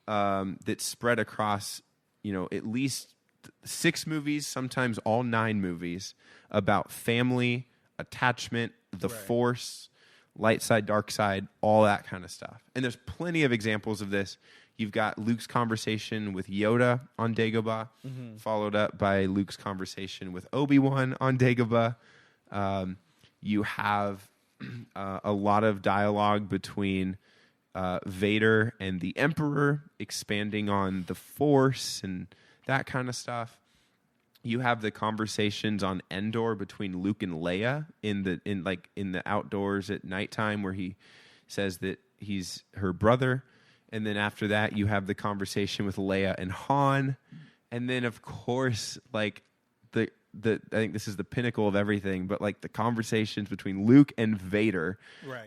B: that spread across, at least 6 movies, sometimes all 9 movies, about family, attachment, the Force, light side, dark side, all that kind of stuff. And there's plenty of examples of this. You've got Luke's conversation with Yoda on Dagobah, followed up by Luke's conversation with Obi-Wan on Dagobah. You have a lot of dialogue between Vader and the Emperor, expanding on the Force and that kind of stuff. You have the conversations on Endor between Luke and Leia in the outdoors at nighttime, where he says that he's her brother. And then after that, you have the conversation with Leia and Han. And then, of course, I think this is the pinnacle of everything, but the conversations between Luke and Vader,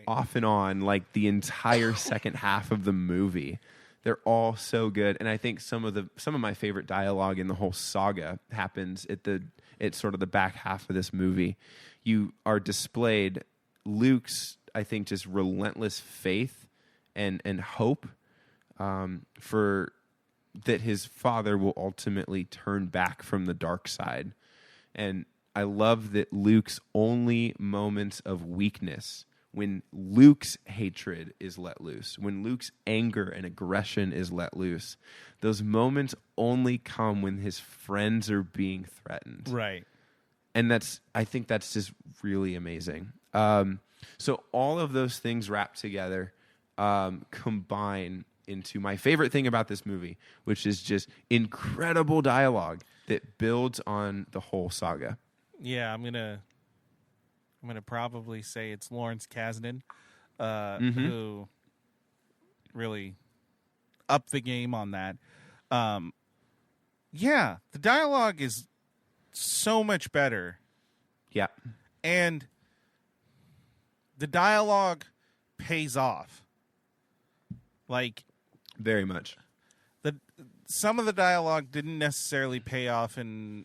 B: off and on, the entire second half of the movie. They're all so good, and I think some of my favorite dialogue in the whole saga happens at sort of the back half of this movie. You are displayed Luke's, I think, just relentless faith and hope for that his father will ultimately turn back from the dark side. And I love that Luke's only moments of weakness, when Luke's hatred is let loose, when Luke's anger and aggression is let loose, those moments only come when his friends are being threatened.
A: Right.
B: And I think that's just really amazing. So all of those things wrapped together combine into my favorite thing about this movie, which is just incredible dialogue that builds on the whole saga.
A: Yeah, I'm gonna probably say it's Lawrence Kasdan,
B: Mm-hmm.
A: who really upped the game on that. Um, yeah, the dialogue is so much better,
B: Yeah.
A: and the dialogue pays off. Like
B: Very much.
A: the some of the dialogue didn't necessarily pay off in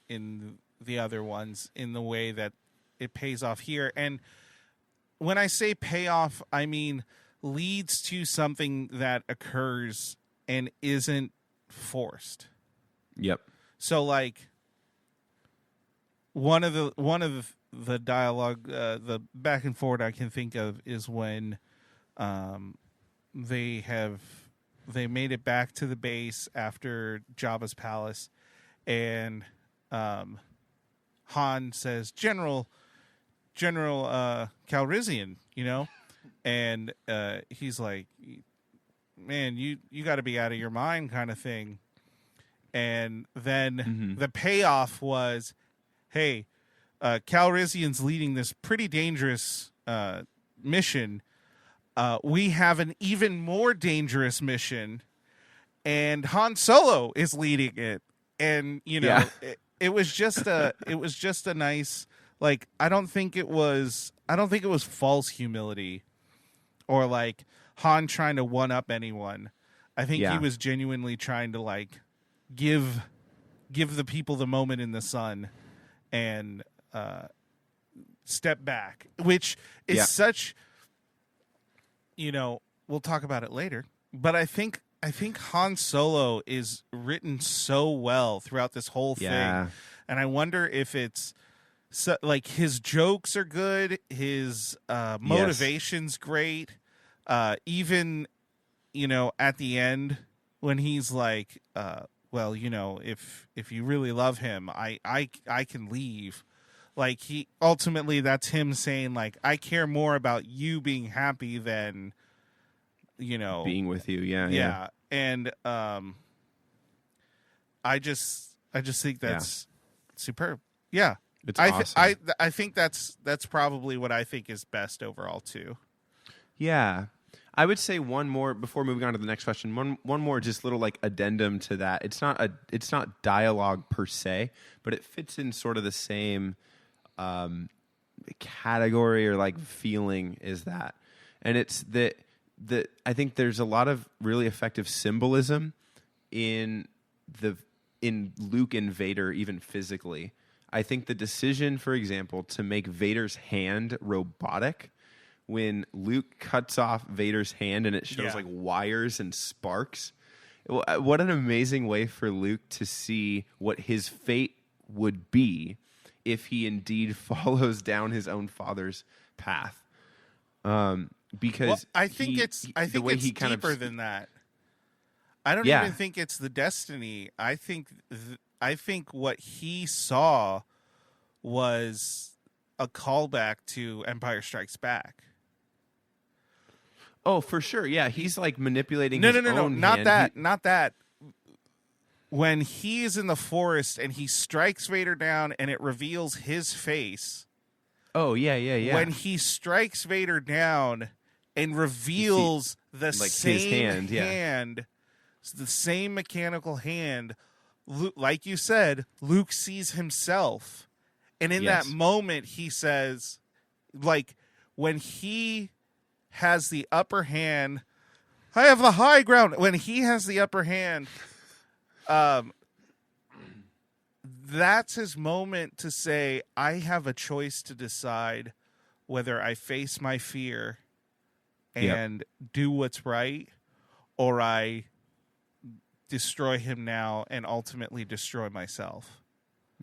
A: the other ones in the way that it pays off here. And when I say payoff, I mean leads to something that occurs and isn't forced.
B: Yep.
A: So like one of the dialogue, the back and forward I can think of is when they made it back to the base after Jabba's palace, and Han says, General Calrissian, and he's like, man, you got to be out of your mind, kind of thing. And then the payoff was, hey, Calrissian's leading this pretty dangerous mission. We have an even more dangerous mission, and Han Solo is leading it. And it was just a nice, like, I don't think it was false humility or like Han trying to one up anyone. I think he was genuinely trying to like give the people the moment in the sun and step back, which is such, we'll talk about it later, but I think Han Solo is written so well throughout this whole thing. And I wonder if it's like his jokes are good, his motivation's great. Even, at the end when he's like, well, if you really love him, I can leave. Like he ultimately, that's him saying like, I care more about you being happy than,
B: being with you.
A: Yeah. And I just think that's superb. Yeah.
B: It's awesome.
A: I think that's probably what I think is best overall too.
B: Yeah. I would say one more before moving on to the next question. One more just little like addendum to that. It's not dialogue per se, but it fits in sort of the same category or like feeling is that. And it's that I think there's a lot of really effective symbolism in Luke and Vader, even physically. I think the decision, for example, to make Vader's hand robotic, when Luke cuts off Vader's hand and it shows like wires and sparks, what an amazing way for Luke to see what his fate would be if he indeed follows down his own father's path. Because
A: I think it's deeper than that. I don't even think it's the destiny. I think what he saw was a callback to Empire Strikes Back.
B: Oh, for sure. Yeah, he's like manipulating his own hand.
A: Not that. When he is in the forest and he strikes Vader down and it reveals his face.
B: Oh, yeah.
A: When he strikes Vader down and reveals the like same hand, the same mechanical hand, like you said, Luke sees himself. And in that moment, he says, like, when he has the upper hand, I have the high ground. When he has the upper hand, that's his moment to say, I have a choice to decide whether I face my fear and do what's right, or I destroy him now and ultimately destroy myself.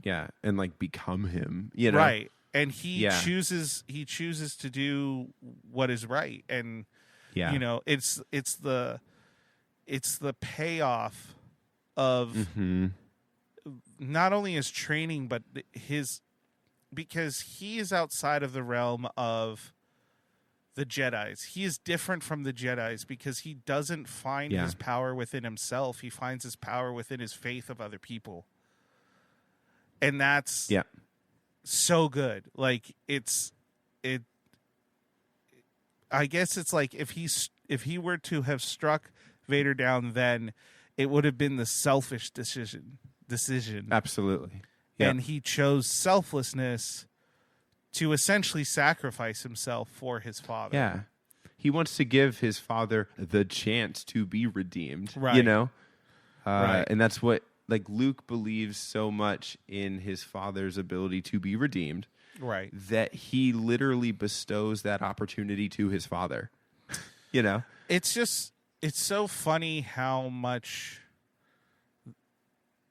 B: Yeah, and like become him,
A: Right. And he chooses to do what is right. And it's the payoff of not only his training but because he is outside of the realm of the Jedis. He is different from the Jedis because he doesn't find his power within himself. He finds his power within his faith of other people. And that's so good. Like it. I guess it's like if he were to have struck Vader down, then it would have been the selfish decision.
B: Absolutely. Yep.
A: And he chose selflessness to essentially sacrifice himself for his father.
B: Yeah. He wants to give his father the chance to be redeemed,
A: Right.
B: you know?
A: Right.
B: And that's what, like, Luke believes so much in his father's ability to be redeemed,
A: Right.
B: that he literally bestows that opportunity to his father, you know?
A: It's so funny how much,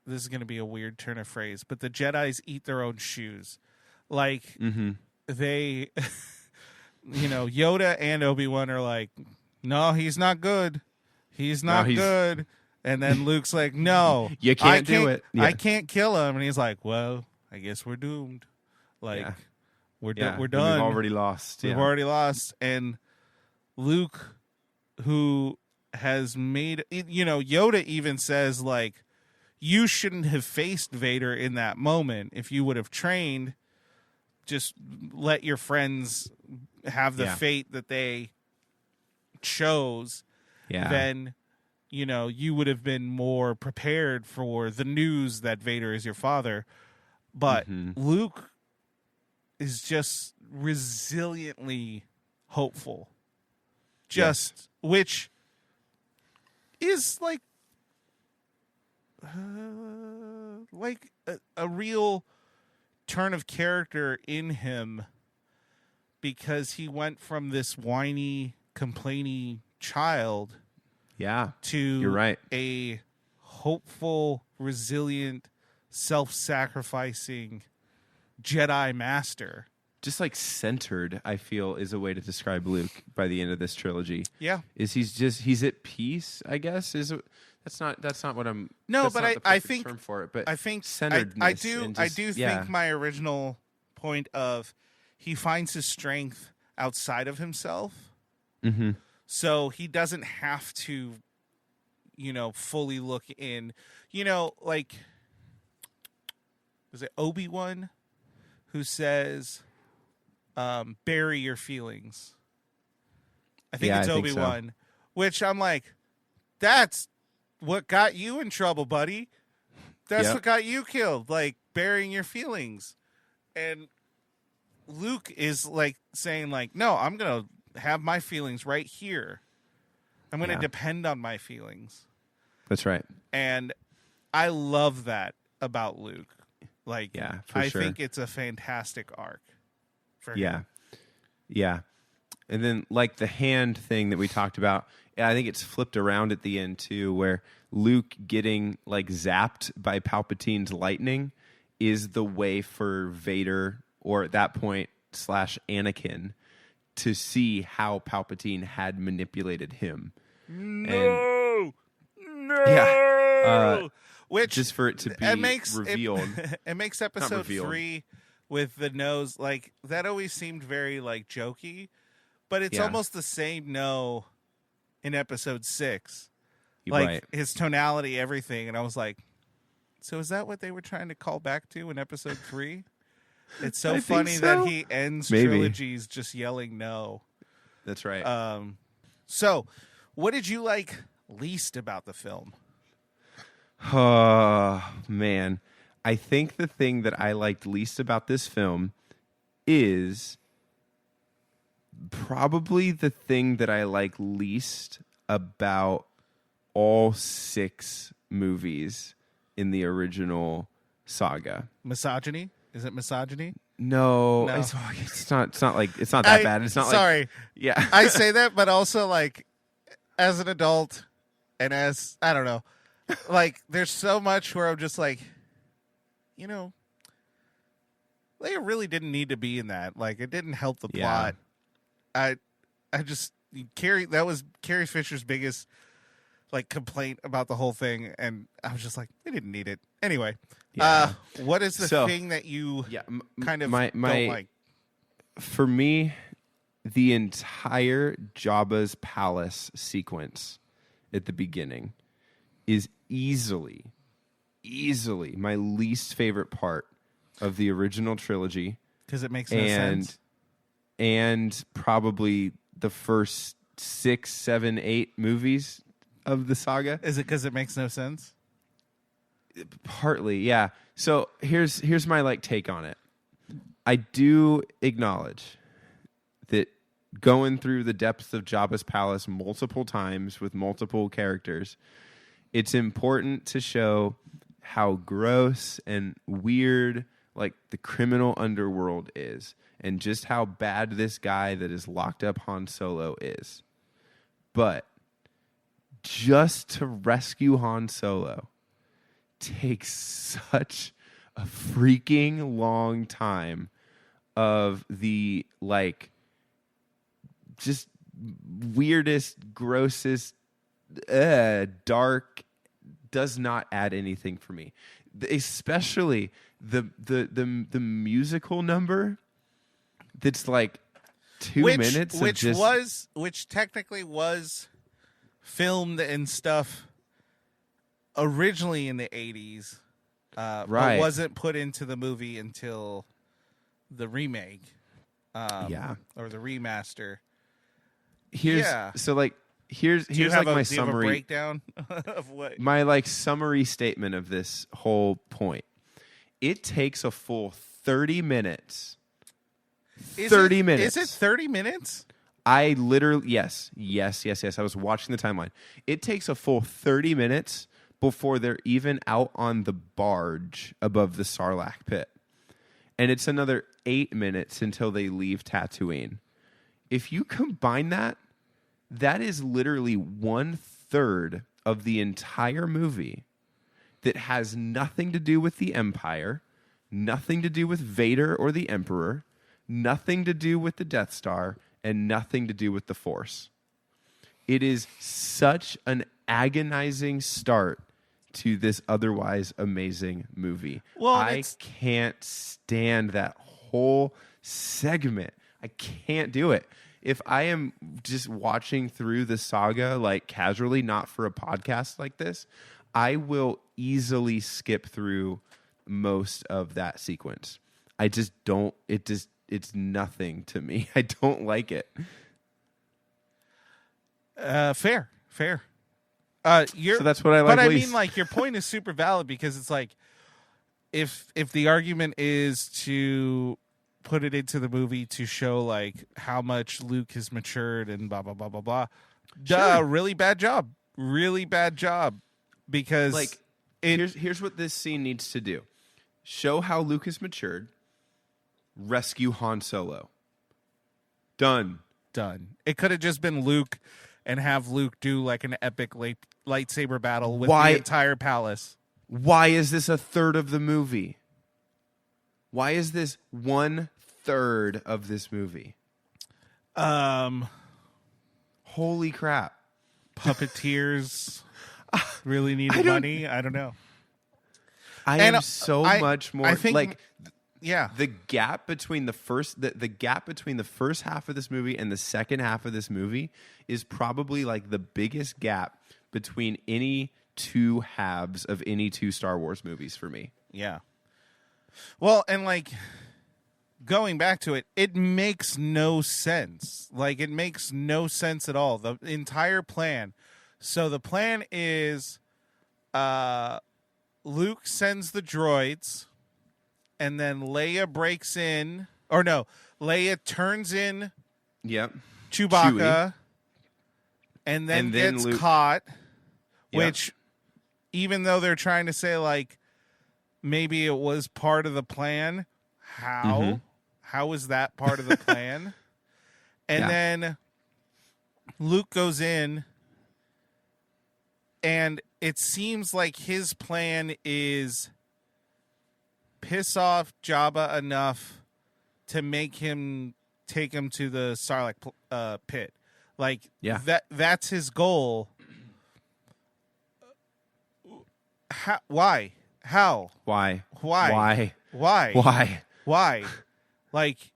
A: this is going to be a weird turn of phrase, but the Jedis eat their own shoes. Like, they, Yoda and Obi-Wan are like, no, he's not good. He's not good. And then Luke's like, no.
B: You can't do it. Yeah.
A: I can't kill him. And he's like, well, I guess we're doomed. Like, we're done.
B: We've already lost.
A: We've already lost. And Luke, who has made, Yoda even says, like, you shouldn't have faced Vader in that moment. If you would have trained, just let your friends have the fate that they chose, then, you would have been more prepared for the news that Vader is your father. But Luke is just resiliently hopeful. Which is like a real turn of character in him, because he went from this whiny, complaining child to
B: you're right.
A: a hopeful, resilient, self-sacrificing Jedi master.
B: Just like centered, I feel, is a way to describe Luke by the end of this trilogy.
A: Yeah.
B: He's at peace, I guess. That's not what I'm.
A: No, but I think
B: term for it. But
A: I think
B: centeredness.
A: I do think my original point of he finds his strength outside of himself, so he doesn't have to, fully look in. Like, was it Obi-Wan who says, "Bury your feelings"? I think it's Obi-Wan, which I'm like, that's what got you in trouble, buddy. That's what got you killed, like burying your feelings. And Luke is like saying, like, no, I'm going to have my feelings right here. I'm going to depend on my feelings.
B: That's right.
A: And I love that about Luke. Like,
B: I
A: think it's a fantastic arc for him.
B: Yeah. And then, like, the hand thing that we talked about, I think it's flipped around at the end, too, where Luke getting, like, zapped by Palpatine's lightning is the way for Vader, or at that point, / Anakin, to see how Palpatine had manipulated him.
A: No! Which,
B: just for it to be revealed.
A: It makes episode 3 with the nose, like, that always seemed very, like, jokey. But it's almost the same no in episode 6. Like, his tonality, everything. And I was like, so is that what they were trying to call back to in episode 3? It's so funny that he ends trilogies just yelling no.
B: That's right.
A: So, what did you like least about the film?
B: Oh, man. I think the thing that I liked least about this film is probably the thing that I like least about all 6 movies in the original saga.
A: Misogyny? Is it misogyny?
B: No. It's not that bad. It's not
A: sorry.
B: Yeah.
A: I say that, but also, like, as an adult and as, I don't know, like, there's so much where I'm just like, they really didn't need to be in that. Like, it didn't help the plot. I just, that was Carrie Fisher's biggest, like, complaint about the whole thing, and I was just like, they didn't need it. Anyway, what is the thing that you kind of don't like?
B: For me, the entire Jabba's palace sequence at the beginning is easily my least favorite part of the original trilogy.
A: Because it makes no sense.
B: And probably the first 6, 7, 8 movies of the saga.
A: Is it because it makes no sense?
B: Partly, yeah. So here's my like take on it. I do acknowledge that going through the depths of Jabba's palace multiple times with multiple characters, it's important to show how gross and weird like the criminal underworld is, and just how bad this guy that is locked up Han Solo is. But just to rescue Han Solo takes such a freaking long time of the like just weirdest, grossest, dark, does not add anything for me. Especially the musical number that's like 2 minutes,
A: which technically was filmed and stuff originally in the 80s,
B: right,
A: but wasn't put into the movie until the remake, or the remaster.
B: Here's like my summary
A: breakdown of what
B: my like summary statement of this whole point. It takes a full 30 minutes.
A: Is
B: 30 minutes.
A: Is it 30 minutes?
B: I literally yes. I was watching the timeline. It takes a full 30 minutes before they're even out on the barge above the Sarlacc pit. And it's another 8 minutes until they leave Tatooine. If you combine that, that is literally 1/3 of the entire movie that has nothing to do with the Empire, nothing to do with Vader or the Emperor, nothing to do with the Death Star, and nothing to do with the Force. It is such an agonizing start to this otherwise amazing movie.
A: Well,
B: I can't stand that whole segment. I can't do it. If I am just watching through the saga like casually, not for a podcast like this, I will easily skip through most of that sequence. I just don't. It's nothing to me. I don't like it.
A: Fair.
B: So that's what I like.
A: But I mean, like, your point is super valid, because it's like, if the argument is to put it into the movie to show like how much Luke has matured and blah blah blah blah blah,
B: Sure.
A: really bad job, because
B: like here's what this scene needs to do: show how Luke has matured, rescue Han Solo. Done.
A: It could have just been Luke, and have Luke do like an epic lightsaber battle with the entire palace.
B: Why is this a third of the movie? Why is this 1/3 of this movie? Holy crap.
A: Puppeteers really need money. I don't know.
B: I am so much more.
A: I think,
B: like,
A: yeah,
B: the gap between the first half of this movie and the second half of this movie is probably like the biggest gap between any two halves of any two Star Wars movies for me.
A: Yeah. Well, and like, going back to it, it makes no sense. Like, it makes no sense at all. The entire plan. So the plan is Luke sends the droids, and then Leia breaks in. Or no, Leia turns in
B: Yep.
A: Chewbacca,
B: Chewie.
A: and then gets
B: Luke
A: caught,
B: Yep.
A: which, even though they're trying to say, like, maybe it was part of the plan, how?
B: Mm-hmm.
A: How is that part of the plan? And then Luke goes in, and it seems like his plan is piss off Jabba enough to make him take him to the Sarlacc pit. Like, that's his goal. Why? How?
B: Why?
A: Like,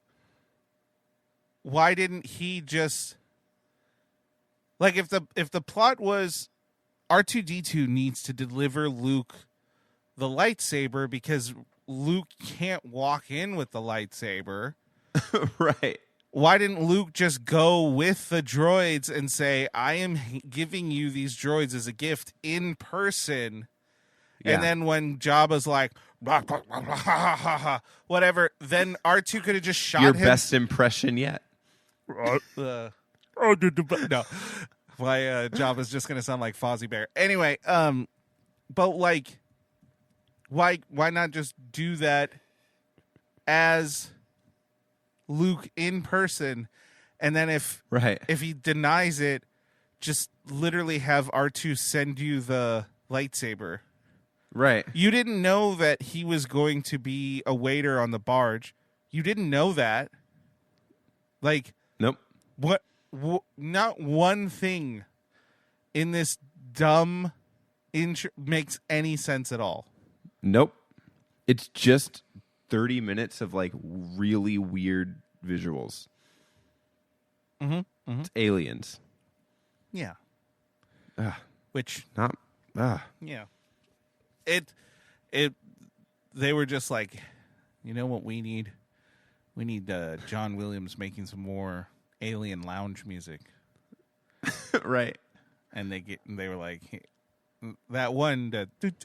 A: why didn't he just, like, if the plot was R2-D2 needs to deliver Luke the lightsaber because Luke can't walk in with the lightsaber?
B: Right.
A: Why didn't Luke just go with the droids and say, I am giving you these droids as a gift in person?
B: Yeah.
A: And then when Jabba's like, whatever, then R2 could have just shot
B: Your
A: him.
B: best impression yet.
A: No. My Jabba's just going to sound like Fozzie Bear. Anyway, but like, why not just do that as Luke in person, and then if he denies it, just literally have R2 send you the lightsaber.
B: Right.
A: You didn't know that he was going to be a waiter on the barge. You didn't know that. Like,
B: nope.
A: What not one thing in this dumb intro makes any sense at all.
B: Nope. It's just 30 minutes of like really weird visuals. It's aliens.
A: Yeah. Which
B: not
A: yeah. It they were just like, you know what we need? We need John Williams making some more alien lounge music.
B: Right.
A: And they were like, that one that it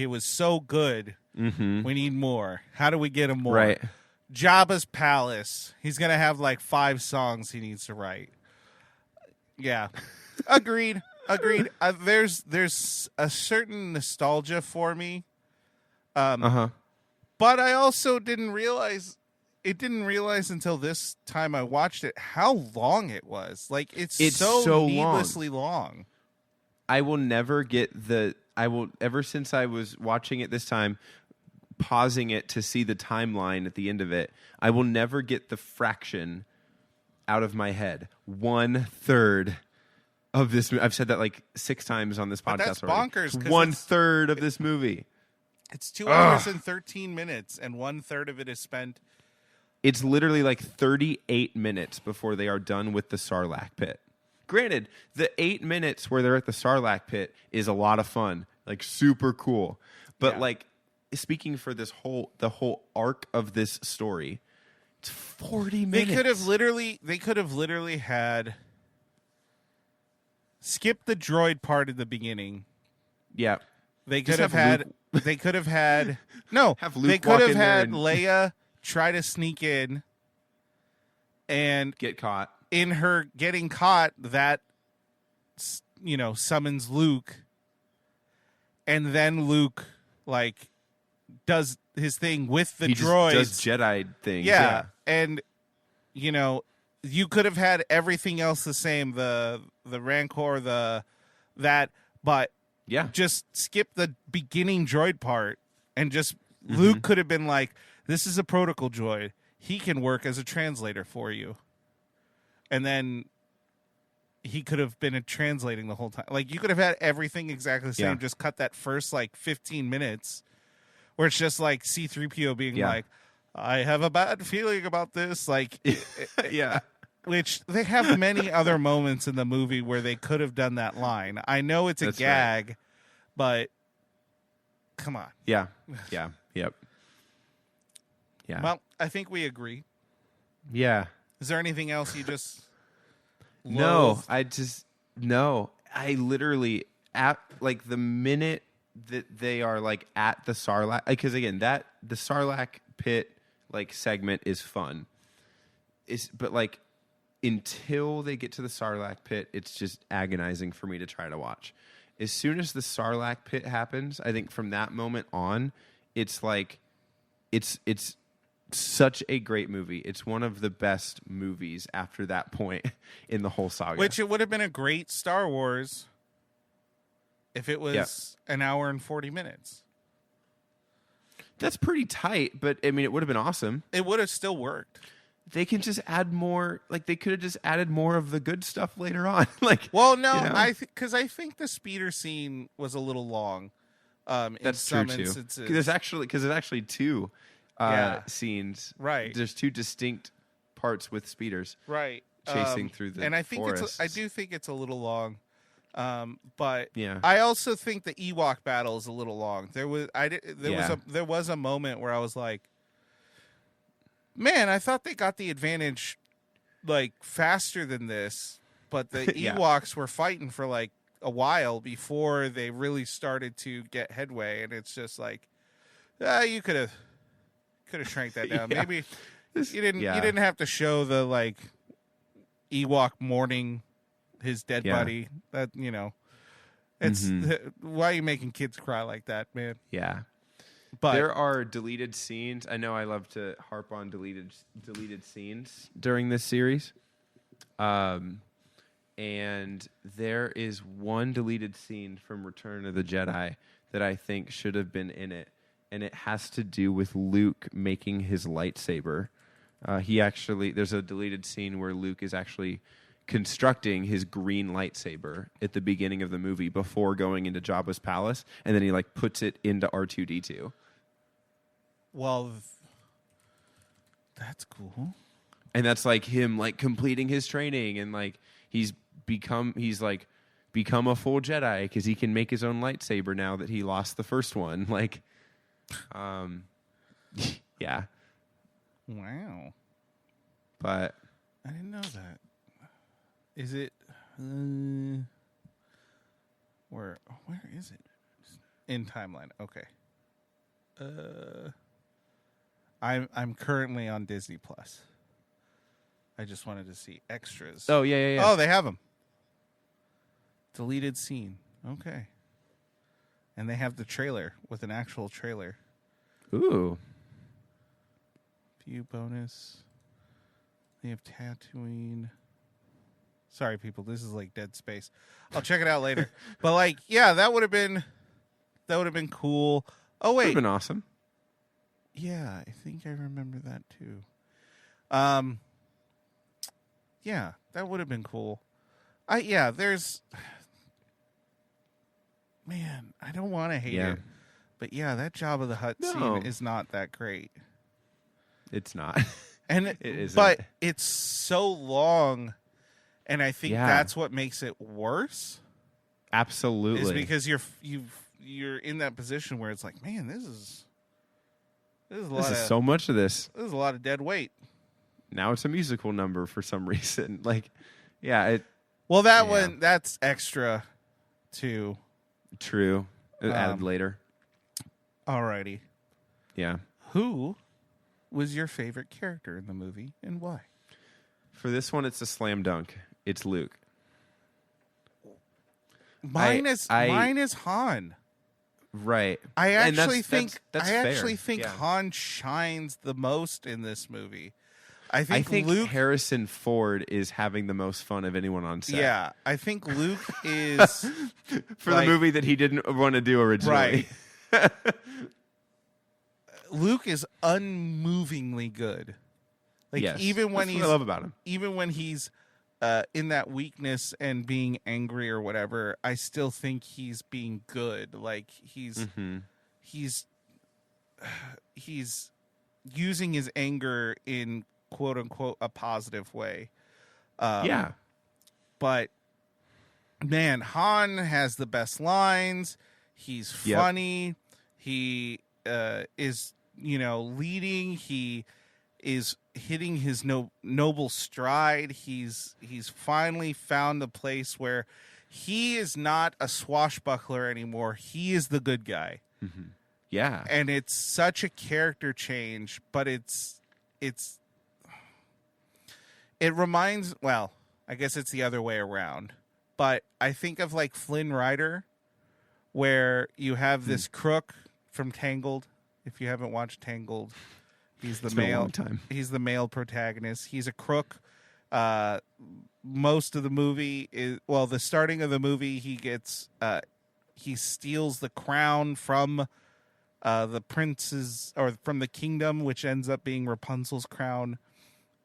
A: was so good. We need more. How do we get him more?
B: Right.
A: Jabba's Palace. He's gonna have like 5 songs he needs to write. Yeah. Agreed. There's a certain nostalgia for me. But I also didn't realize until this time I watched it how long it was. Like it's so needlessly long.
B: I will never get ever since I was watching it this time, pausing it to see the timeline at the end of it, I will never get the fraction out of my head. 1/3 of this movie. I've said that like 6 times on this podcast.
A: But that's
B: already.
A: bonkers.
B: 1/3 of this movie.
A: It's 2 hours and 13 minutes, and 1/3 of it is spent.
B: It's literally like 38 minutes before they are done with the Sarlacc pit. Granted, the 8 minutes where they're at the Sarlacc pit is a lot of fun, like super cool. But like speaking for the whole arc of this story, it's 40 minutes.
A: They could have literally had skip the droid part at the beginning.
B: Yeah.
A: They could have had Luke. They could have had no.
B: Have Luke
A: they could have
B: in
A: had
B: and
A: Leia try to sneak in and
B: get caught.
A: In her getting caught, that summons Luke, and then Luke like does his thing with the droids.
B: Does Jedi things.
A: Yeah, and you could have had everything else the same, the Rancor, but just skip the beginning droid part, and just Luke could have been like, this is a protocol droid. He can work as a translator for you. And then he could have been translating the whole time. Like, you could have had everything exactly the same. Yeah. Just cut that first, 15 minutes where it's just, C-3PO being like, I have a bad feeling about this. Which they have many other moments in the movie where they could have done that line. I know it's a gag, but come on.
B: Yeah. Yeah. Yep. Yeah.
A: Well, I think we agree.
B: Yeah.
A: Is there anything else you just
B: No, I literally at the minute that they are at the Sarlacc, because again, the Sarlacc pit segment is fun. But until they get to the Sarlacc pit, it's just agonizing for me to try to watch. As soon as the Sarlacc pit happens, I think from that moment on, it's such a great movie. It's one of the best movies after that point in the whole saga.
A: Which it would have been a great Star Wars if it was an hour and 40 minutes.
B: That's pretty tight, but I mean, it would have been awesome.
A: It would have still worked.
B: They can just add more. They could have just added more of the good stuff later on.
A: Well, no, because I think the speeder scene was a little long.
B: That's true too. Because there's actually 2. Scenes.
A: Right.
B: There's 2 distinct parts with speeders.
A: Right.
B: Chasing through the
A: and I think
B: forests.
A: I do think it's a little long. But
B: Yeah.
A: I also think the Ewok battle is a little long. There was
B: Yeah.
A: there was a moment where I was like, man, I thought they got the advantage like faster than this, but the
B: Yeah.
A: Ewoks were fighting for like a while before they really started to get headway, and it's just like, you could have shrank that down.
B: Yeah.
A: Maybe you
B: Yeah.
A: didn't have to show the like Ewok mourning his dead
B: Yeah.
A: buddy. That it's
B: Mm-hmm.
A: why are you making kids cry like that, man?
B: Yeah.
A: But
B: There are deleted scenes. I know I love to harp on deleted scenes during this series. And there is one deleted scene from Return of the Jedi that I think should have been in it, and it has to do with Luke making his lightsaber. There's a deleted scene where Luke is actually constructing his green lightsaber at the beginning of the movie before going into Jabba's palace, and then he like puts it into R2-D2.
A: well, that's cool.
B: And that's like him like completing his training, and like he's become a full Jedi because he can make his own lightsaber now that he lost the first one. Like, yeah.
A: Wow,
B: But
A: I didn't know that. Is it where is it in timeline? Okay. I'm currently on Disney Plus. I just wanted to see extras.
B: oh yeah.
A: Oh, they have them. Deleted scene. Okay. And they have the trailer with an actual trailer.
B: Ooh.
A: View bonus. They have Tatooine. Sorry, people. This is like dead space. I'll check it out later. But like, yeah, that would have been cool. Oh
B: Would have
A: wait,
B: been awesome.
A: yeah, I think I remember that too. Yeah, that would have been cool. There's, man, I don't want to hate
B: Yeah.
A: it, but yeah, that Jabba the Hutt
B: No.
A: scene is not that great.
B: It's not.
A: And
B: It isn't.
A: but it's so long, and I think
B: Yeah.
A: that's what makes it worse.
B: Absolutely.
A: Is because you're in that position where it's like, man, this is
B: so much of this.
A: this is a lot of dead weight.
B: Now it's a musical number for some reason. Like, yeah,
A: Well, that
B: Yeah.
A: one that's extra too.
B: true. Added later.
A: Alrighty,
B: Yeah.
A: who was your favorite character in the movie and why?
B: For this one, it's a slam dunk. It's Luke.
A: Mine is Han.
B: Right.
A: I
B: And
A: actually
B: that's fair.
A: think
B: Yeah.
A: Han shines the most in this movie. I
B: I
A: think
B: think
A: Luke.
B: Harrison Ford is having the most fun of anyone on set.
A: Yeah, I think Luke is
B: For
A: like-
B: the movie that he didn't want to do originally.
A: right. Luke is unmovingly good. Like
B: Yes.
A: even when
B: That's
A: he's
B: what I love about him.
A: even when he's in that weakness and being angry or whatever, I still think he's being good. Like he's using his anger in quote unquote a positive way.
B: Yeah.
A: But man, Han has the best lines. He's
B: Yep.
A: funny. He is, leading. He is hitting his noble stride. He's finally found a place where he is not a swashbuckler anymore. He is the good guy.
B: Yeah.
A: And it's such a character change, but it reminds, well, I guess it's the other way around, but I think of like Flynn Rider, where you have this crook from Tangled. If you haven't watched Tangled, he's the
B: It's been a
A: male.
B: long time.
A: He's the male protagonist. He's a crook. Most of the movie is, well, the starting of the movie, he steals the crown from the prince's, or from the kingdom, which ends up being Rapunzel's crown,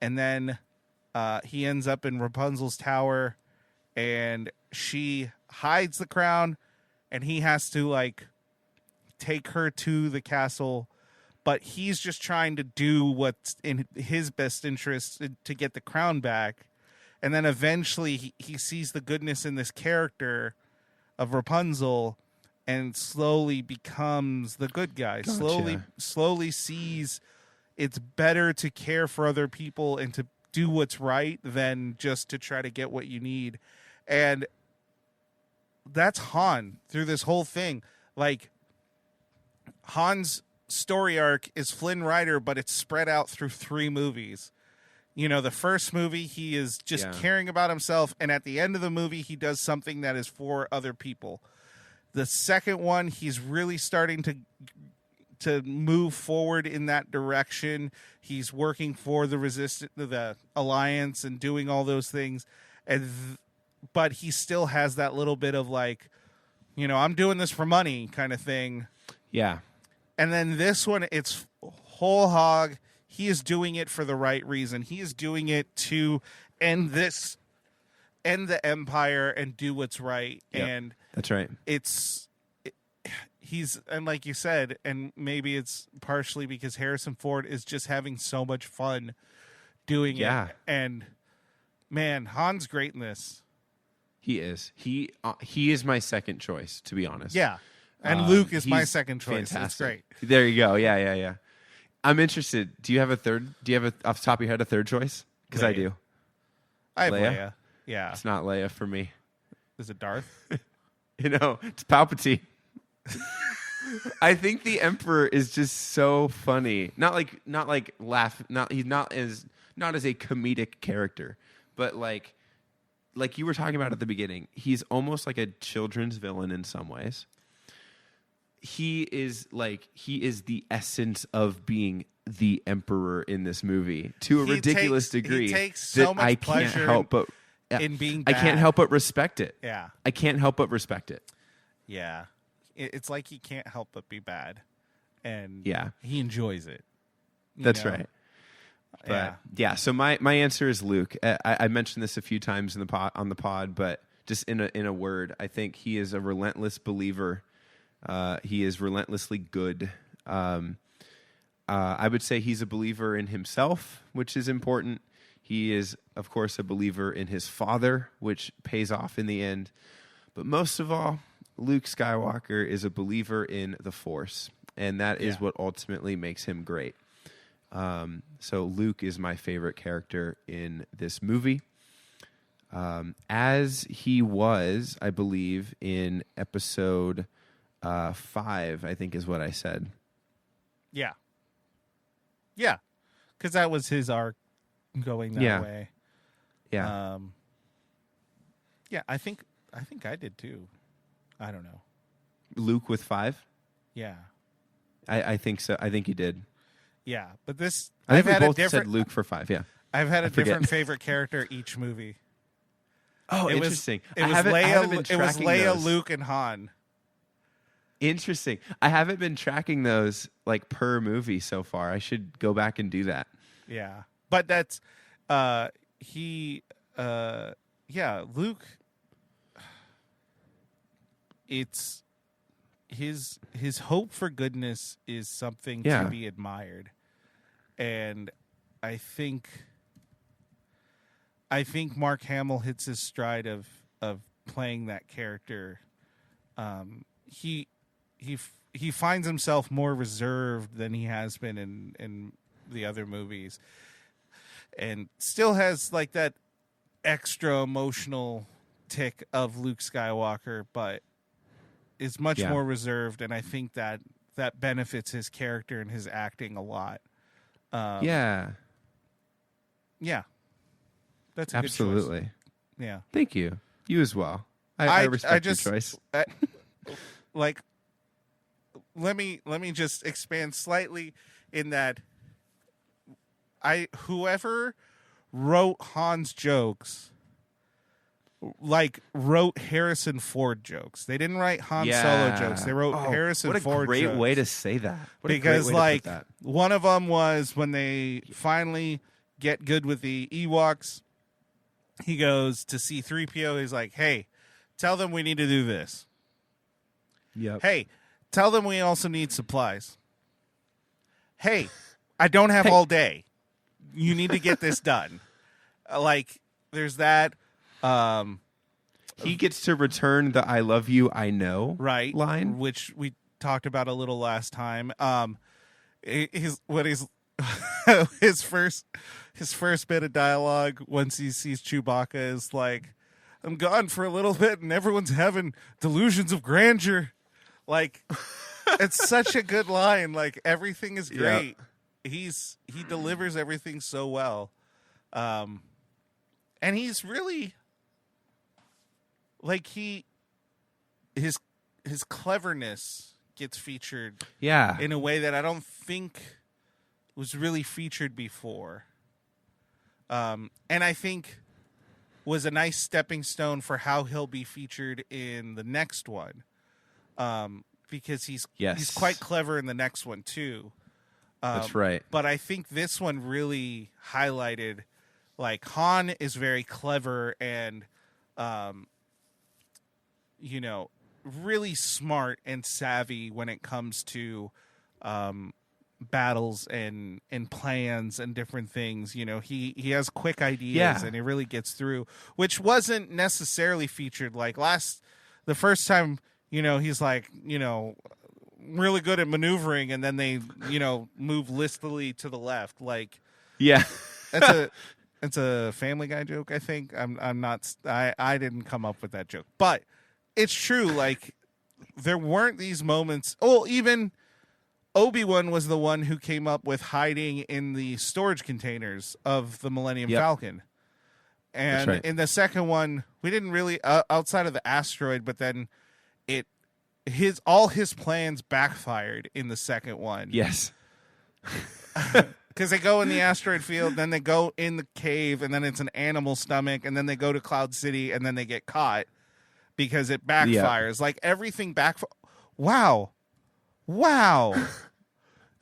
A: and then he ends up in Rapunzel's tower, and she hides the crown, and he has to like take her to the castle, but he's just trying to do what's in his best interest to get the crown back. and then eventually he sees the goodness in this character of Rapunzel, and slowly becomes the good guy.
B: Gotcha.
A: Slowly sees it's better to care for other people and to do what's right than just to try to get what you need. And that's Han through this whole thing. Like, Han's story arc is Flynn Rider, but it's spread out through 3 movies. You know, the first movie, he is just caring about himself, and at the end of the movie, he does something that is for other people. The second one, he's really starting to move forward in that direction. He's working for the Alliance, and doing all those things, but he still has that little bit of like, you know, I'm doing this for money kind of thing.
B: Yeah.
A: And then this one, it's whole hog. He is doing it for the right reason. He is doing it to end the Empire and do what's right.
B: Yep.
A: And
B: that's right.
A: And like you said, and maybe it's partially because Harrison Ford is just having so much fun doing it. And man, Han's great in this.
B: He is. He is my second choice, to be honest.
A: Yeah. And Luke is my second choice. Fantastic. That's great.
B: There you go. Yeah. I'm interested. Do you have off the top of your head a third choice? Because I do.
A: I have Leia. Yeah.
B: It's not Leia for me.
A: Is it Darth?
B: It's Palpatine. I think the Emperor is just so funny. Not like laugh. He's not as a comedic character, but like you were talking about at the beginning, he's almost like a children's villain in some ways. He is the essence of being the Emperor in this movie to a ridiculous degree.
A: He takes so much
B: I
A: pleasure
B: can't help but
A: in being bad.
B: I can't help but respect it.
A: Yeah.
B: I can't help but respect it.
A: Yeah. It's like he can't help but be bad. And he enjoys it.
B: That's right. But so my answer is Luke. I mentioned this a few times on the pod, but just in a word, I think he is a relentless believer. He is relentlessly good. I would say he's a believer in himself, which is important. He is, of course, a believer in his father, which pays off in the end. But most of all, Luke Skywalker is a believer in the Force, and that is what ultimately makes him great. So Luke is my favorite character in this movie. As he was, I believe, in episode 5, I think is what I said.
A: Yeah. Yeah. Because that was his arc going that way.
B: Yeah.
A: Yeah, I think I did too. I don't know.
B: Luke with 5?
A: Yeah.
B: I think so. I think you did.
A: Yeah, but this...
B: I think we both said Luke for 5, yeah.
A: I've had a different favorite character each movie.
B: Oh, interesting.
A: It was Leia, Luke, and Han.
B: Interesting. I haven't been tracking those like per movie so far. I should go back and do that.
A: Yeah. But that's Luke, it's his hope for goodness is something to be admired. And I think Mark Hamill hits his stride of playing that character. He finds himself more reserved than he has been in the other movies, and still has like that extra emotional tick of Luke Skywalker, but is much more reserved. And I think that benefits his character and his acting a lot. Yeah, that's a
B: absolutely
A: good choice. Yeah,
B: thank you. You as well. I respect your choice.
A: Let me just expand slightly in that whoever wrote Han's jokes wrote Harrison Ford jokes. They didn't write Han Solo jokes. They wrote Harrison Ford jokes.
B: What a great way to say that.
A: Because one of them was when they finally get good with the Ewoks, he goes to C-3PO. He's like, "Hey, tell them we need to do this.
B: Yep.
A: Hey, tell them we also need supplies. Hey, I don't have all day. You need to get this done." there's that.
B: He gets to return the "I love you, I know"
A: right
B: line,
A: which we talked about a little last time. His his first bit of dialogue once he sees Chewbacca is like, "I'm gone for a little bit, and everyone's having delusions of grandeur." Like, it's such a good line. Like, everything is great. He delivers everything so well, and he's really like his cleverness gets featured in a way that I don't think was really featured before. And I think was a nice stepping stone for how he'll be featured in the next one. Because he's quite clever in the next one too.
B: That's right.
A: But I think this one really highlighted, like, Han is very clever and, really smart and savvy when it comes to battles and plans and different things. He has quick ideas and he really gets through, which wasn't necessarily featured. Like the first time, he's like, really good at maneuvering, and then they, move listily to the left. Like, that's a Family Guy joke. I think I didn't come up with that joke, but it's true. Like, there weren't these moments. Oh, even Obi-Wan was the one who came up with hiding in the storage containers of the Millennium Falcon. And in the second one, we didn't really outside of the asteroid, but then all his plans backfired in the second one.
B: Yes.
A: Because they go in the asteroid field, then they go in the cave, and then it's an animal stomach, and then they go to Cloud City, and then they get caught because it backfires. Like, everything Wow.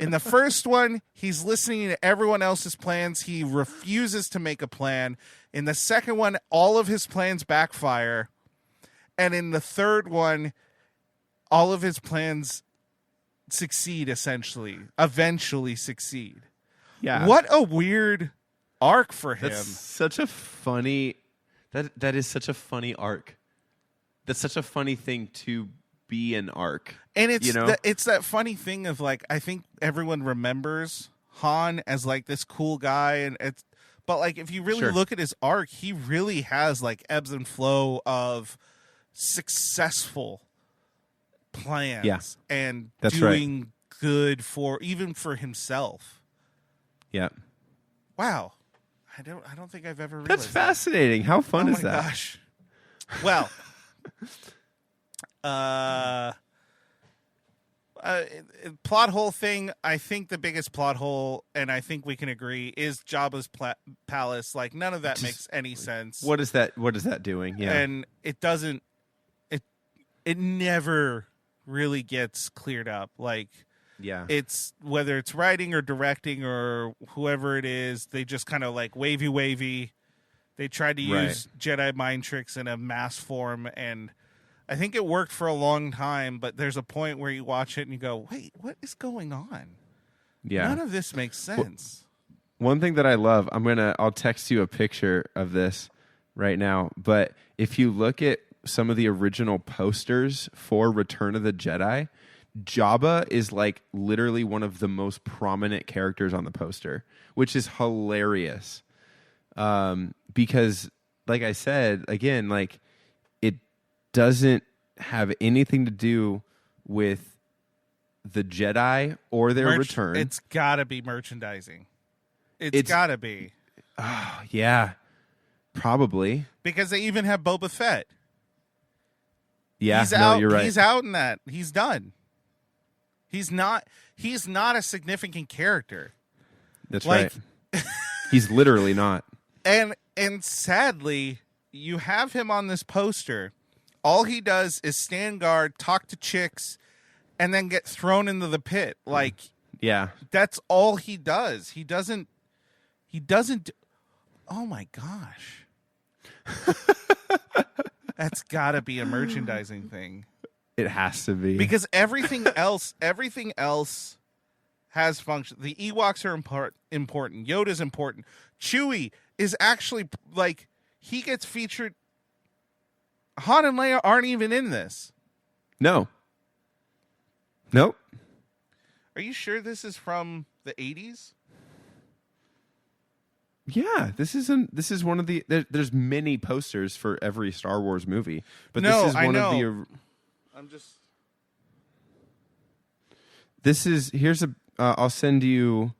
A: In the first one, he's listening to everyone else's plans. He refuses to make a plan. In the second one, all of his plans backfire. And in the third one, all of his plans succeed, eventually succeed.
B: Yeah.
A: What a weird arc for him.
B: That's such a funny... That is such a funny arc. That's such a funny thing to be an arc.
A: And it's that funny thing of, like, I think everyone remembers Han as, like, this cool guy, but, like, if you really look at his arc, he really has, like, ebbs and flow of successful plans and doing good even for himself.
B: Yeah.
A: Wow. I don't think I've ever realized
B: That's fascinating. How fun is that? Oh my
A: gosh. Well, plot hole thing, I think the biggest plot hole, and I think we can agree, is Jabba's palace. Like, none of that makes any sense.
B: What is that doing? Yeah.
A: And it doesn't, it never really gets cleared up. Like, it's whether it's writing or directing or whoever it is, they just kind of, like, wavy. They tried to use Jedi mind tricks in a mass form, and I think it worked for a long time, but there's a point where you watch it and you go, wait, what is going on? Yeah. None of this makes sense.
B: One thing that I love, I'll text you a picture of this right now, but if you look at some of the original posters for Return of the Jedi, Jabba is, like, literally one of the most prominent characters on the poster, which is hilarious. Because, like I said, again, like, it doesn't have anything to do with the Jedi or their return.
A: It's got to be merchandising. It's got to be.
B: Oh, yeah, probably.
A: Because they even have Boba Fett.
B: Yeah, you're right.
A: He's out in that. He's done. He's not a significant character.
B: That's right. He's literally not.
A: And sadly, you have him on this poster. All he does is stand guard, talk to chicks, and then get thrown into the pit. Like, that's all he does. He doesn't. Oh my gosh. That's got to be a merchandising thing.
B: It has to be.
A: Because everything else has function. The Ewoks are important. Yoda's important. Chewie is actually, like, he gets featured. Han and Leia aren't even in this.
B: No. Nope.
A: Are you sure this is from the 80s?
B: Yeah, this is one of the there's many posters for every Star Wars movie, but
A: No,
B: this is
A: I
B: one
A: know.
B: of the
A: I'm just
B: here's a I'll send you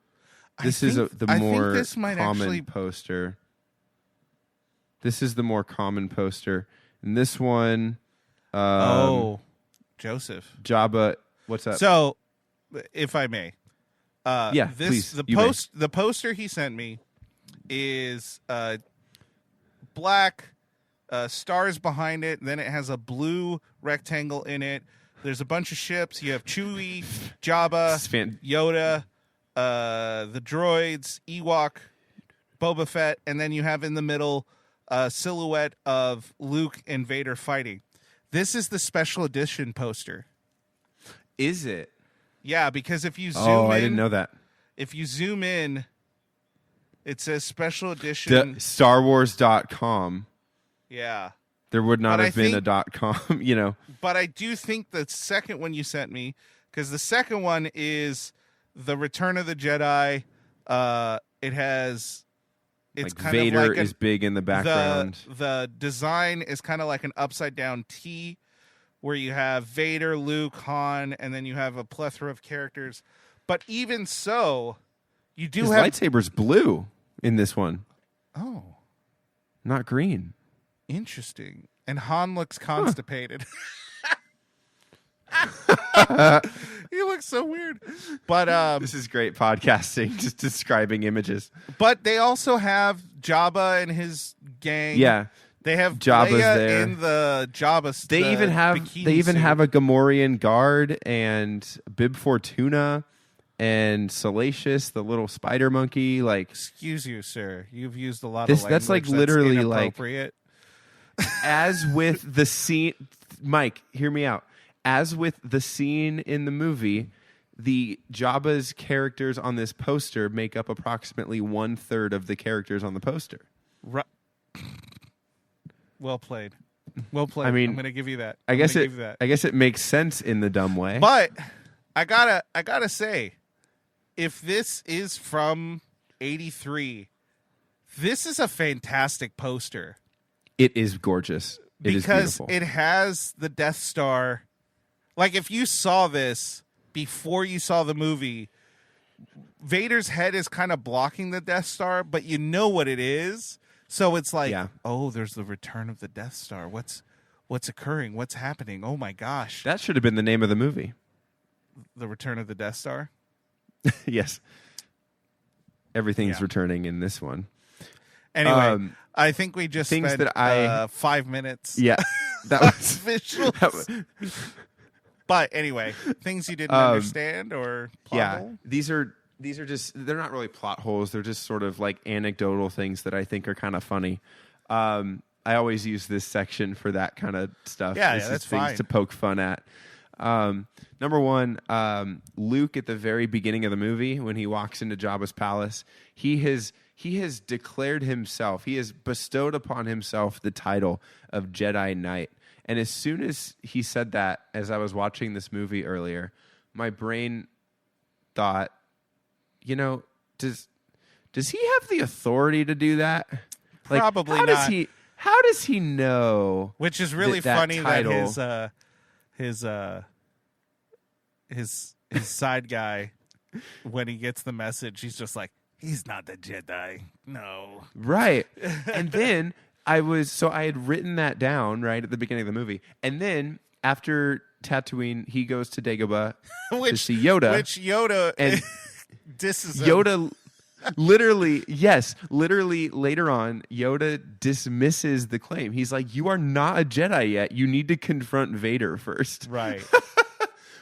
B: this
A: I
B: is
A: think
B: the more
A: this might
B: common
A: actually
B: poster. This is the more common poster. And this one
A: Joseph.
B: Jabba, what's up?
A: So, if I may.
B: Yeah, please,
A: The poster he sent me is black stars behind it, and then it has a blue rectangle in it. There's a bunch of ships. You have Chewie, Jabba, Yoda, the droids, Ewok, Boba Fett, and then you have in the middle a silhouette of Luke and Vader fighting. This is the special edition poster.
B: Is it?
A: Yeah, because if you zoom in,
B: I didn't know that.
A: If you zoom in, it says special edition.
B: StarWars.com.
A: Yeah.
B: There would not have been a .com, you know.
A: But I do think the second one you sent me, because the second one is the Return of the Jedi. It's
B: like
A: kind
B: Vader
A: of like
B: is big in the background.
A: The design is kind of like an upside down T, where you have Vader, Luke, Han, and then you have a plethora of characters. But even so, you do
B: His
A: have
B: lightsaber's blue in this one.
A: Oh,
B: not green.
A: Interesting. And Han looks constipated. He looks so weird. But
B: this is great podcasting, just describing images.
A: But they also have Jabba and his gang.
B: Yeah.
A: They have
B: Jabba's
A: Leia
B: there.
A: in the Jabba.
B: They even have a Gamorrean guard and Bib Fortuna and Salacious, the little spider monkey. Like,
A: excuse you, sir. You've used a lot
B: this,
A: of language
B: that's like literally like
A: inappropriate.
B: As with the scene, Mike, hear me out. As with the scene in the movie, the Jabba's characters on this poster make up approximately 1/3 of the characters on the poster.
A: Right. Well played. Well played.
B: I mean,
A: I'm going to give you that.
B: I guess it makes sense in the dumb way.
A: But I gotta say, if this is from '83, this is a fantastic poster.
B: It is gorgeous. It is beautiful.
A: Because it has the Death Star. Like, if you saw this before you saw the movie, Vader's head is kind of blocking the Death Star, but you know what it is. So it's like, oh, there's the return of the Death Star. What's occurring? What's happening? Oh my gosh.
B: That should have been the name of the movie.
A: The Return of the Death Star?
B: Yes. Everything's returning in this one.
A: Anyway, I think we just
B: things
A: spent
B: that
A: 5 minutes.
B: Yeah. That was
A: visuals. But anyway, things you didn't understand or plot hole?
B: These are just, they're not really plot holes. They're just sort of like anecdotal things that I think are kind of funny. I always use this section for that kind of stuff.
A: Yeah,
B: this is
A: that's
B: things
A: fine.
B: to poke fun at. Number one, Luke at the very beginning of the movie, when he walks into Jabba's palace, he has declared himself, he has bestowed upon himself the title of Jedi Knight. And as soon as he said that, as I was watching this movie earlier, my brain thought, you know, does he have the authority to do that? Like,
A: Probably
B: how
A: not.
B: How does he know?
A: Which is really
B: that
A: funny
B: title,
A: that his side guy, when he gets the message, he's just like, he's not the Jedi. No.
B: Right. And then I had written that down right at the beginning of the movie. And then after Tatooine, he goes to Dagobah to see Yoda.
A: Which Yoda
B: and
A: disses him.
B: Yoda literally later on, Yoda dismisses the claim. He's like, you are not a Jedi yet. You need to confront Vader first.
A: Right.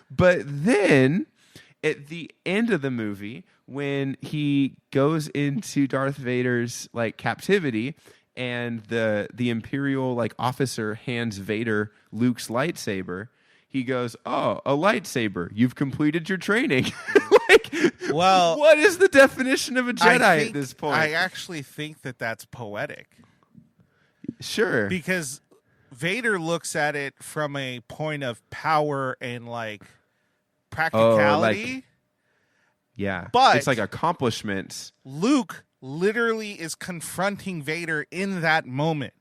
B: But then at the end of the movie, when he goes into Darth Vader's like captivity, and the Imperial like officer hands Vader Luke's lightsaber, he goes, "Oh, a lightsaber! You've completed your training." Like,
A: well,
B: what is the definition of a Jedi at this point?
A: I actually think that that's poetic.
B: Sure.
A: Because Vader looks at it from a point of power and like practicality.
B: Yeah.
A: But
B: it's like accomplishments.
A: Luke literally is confronting Vader in that moment.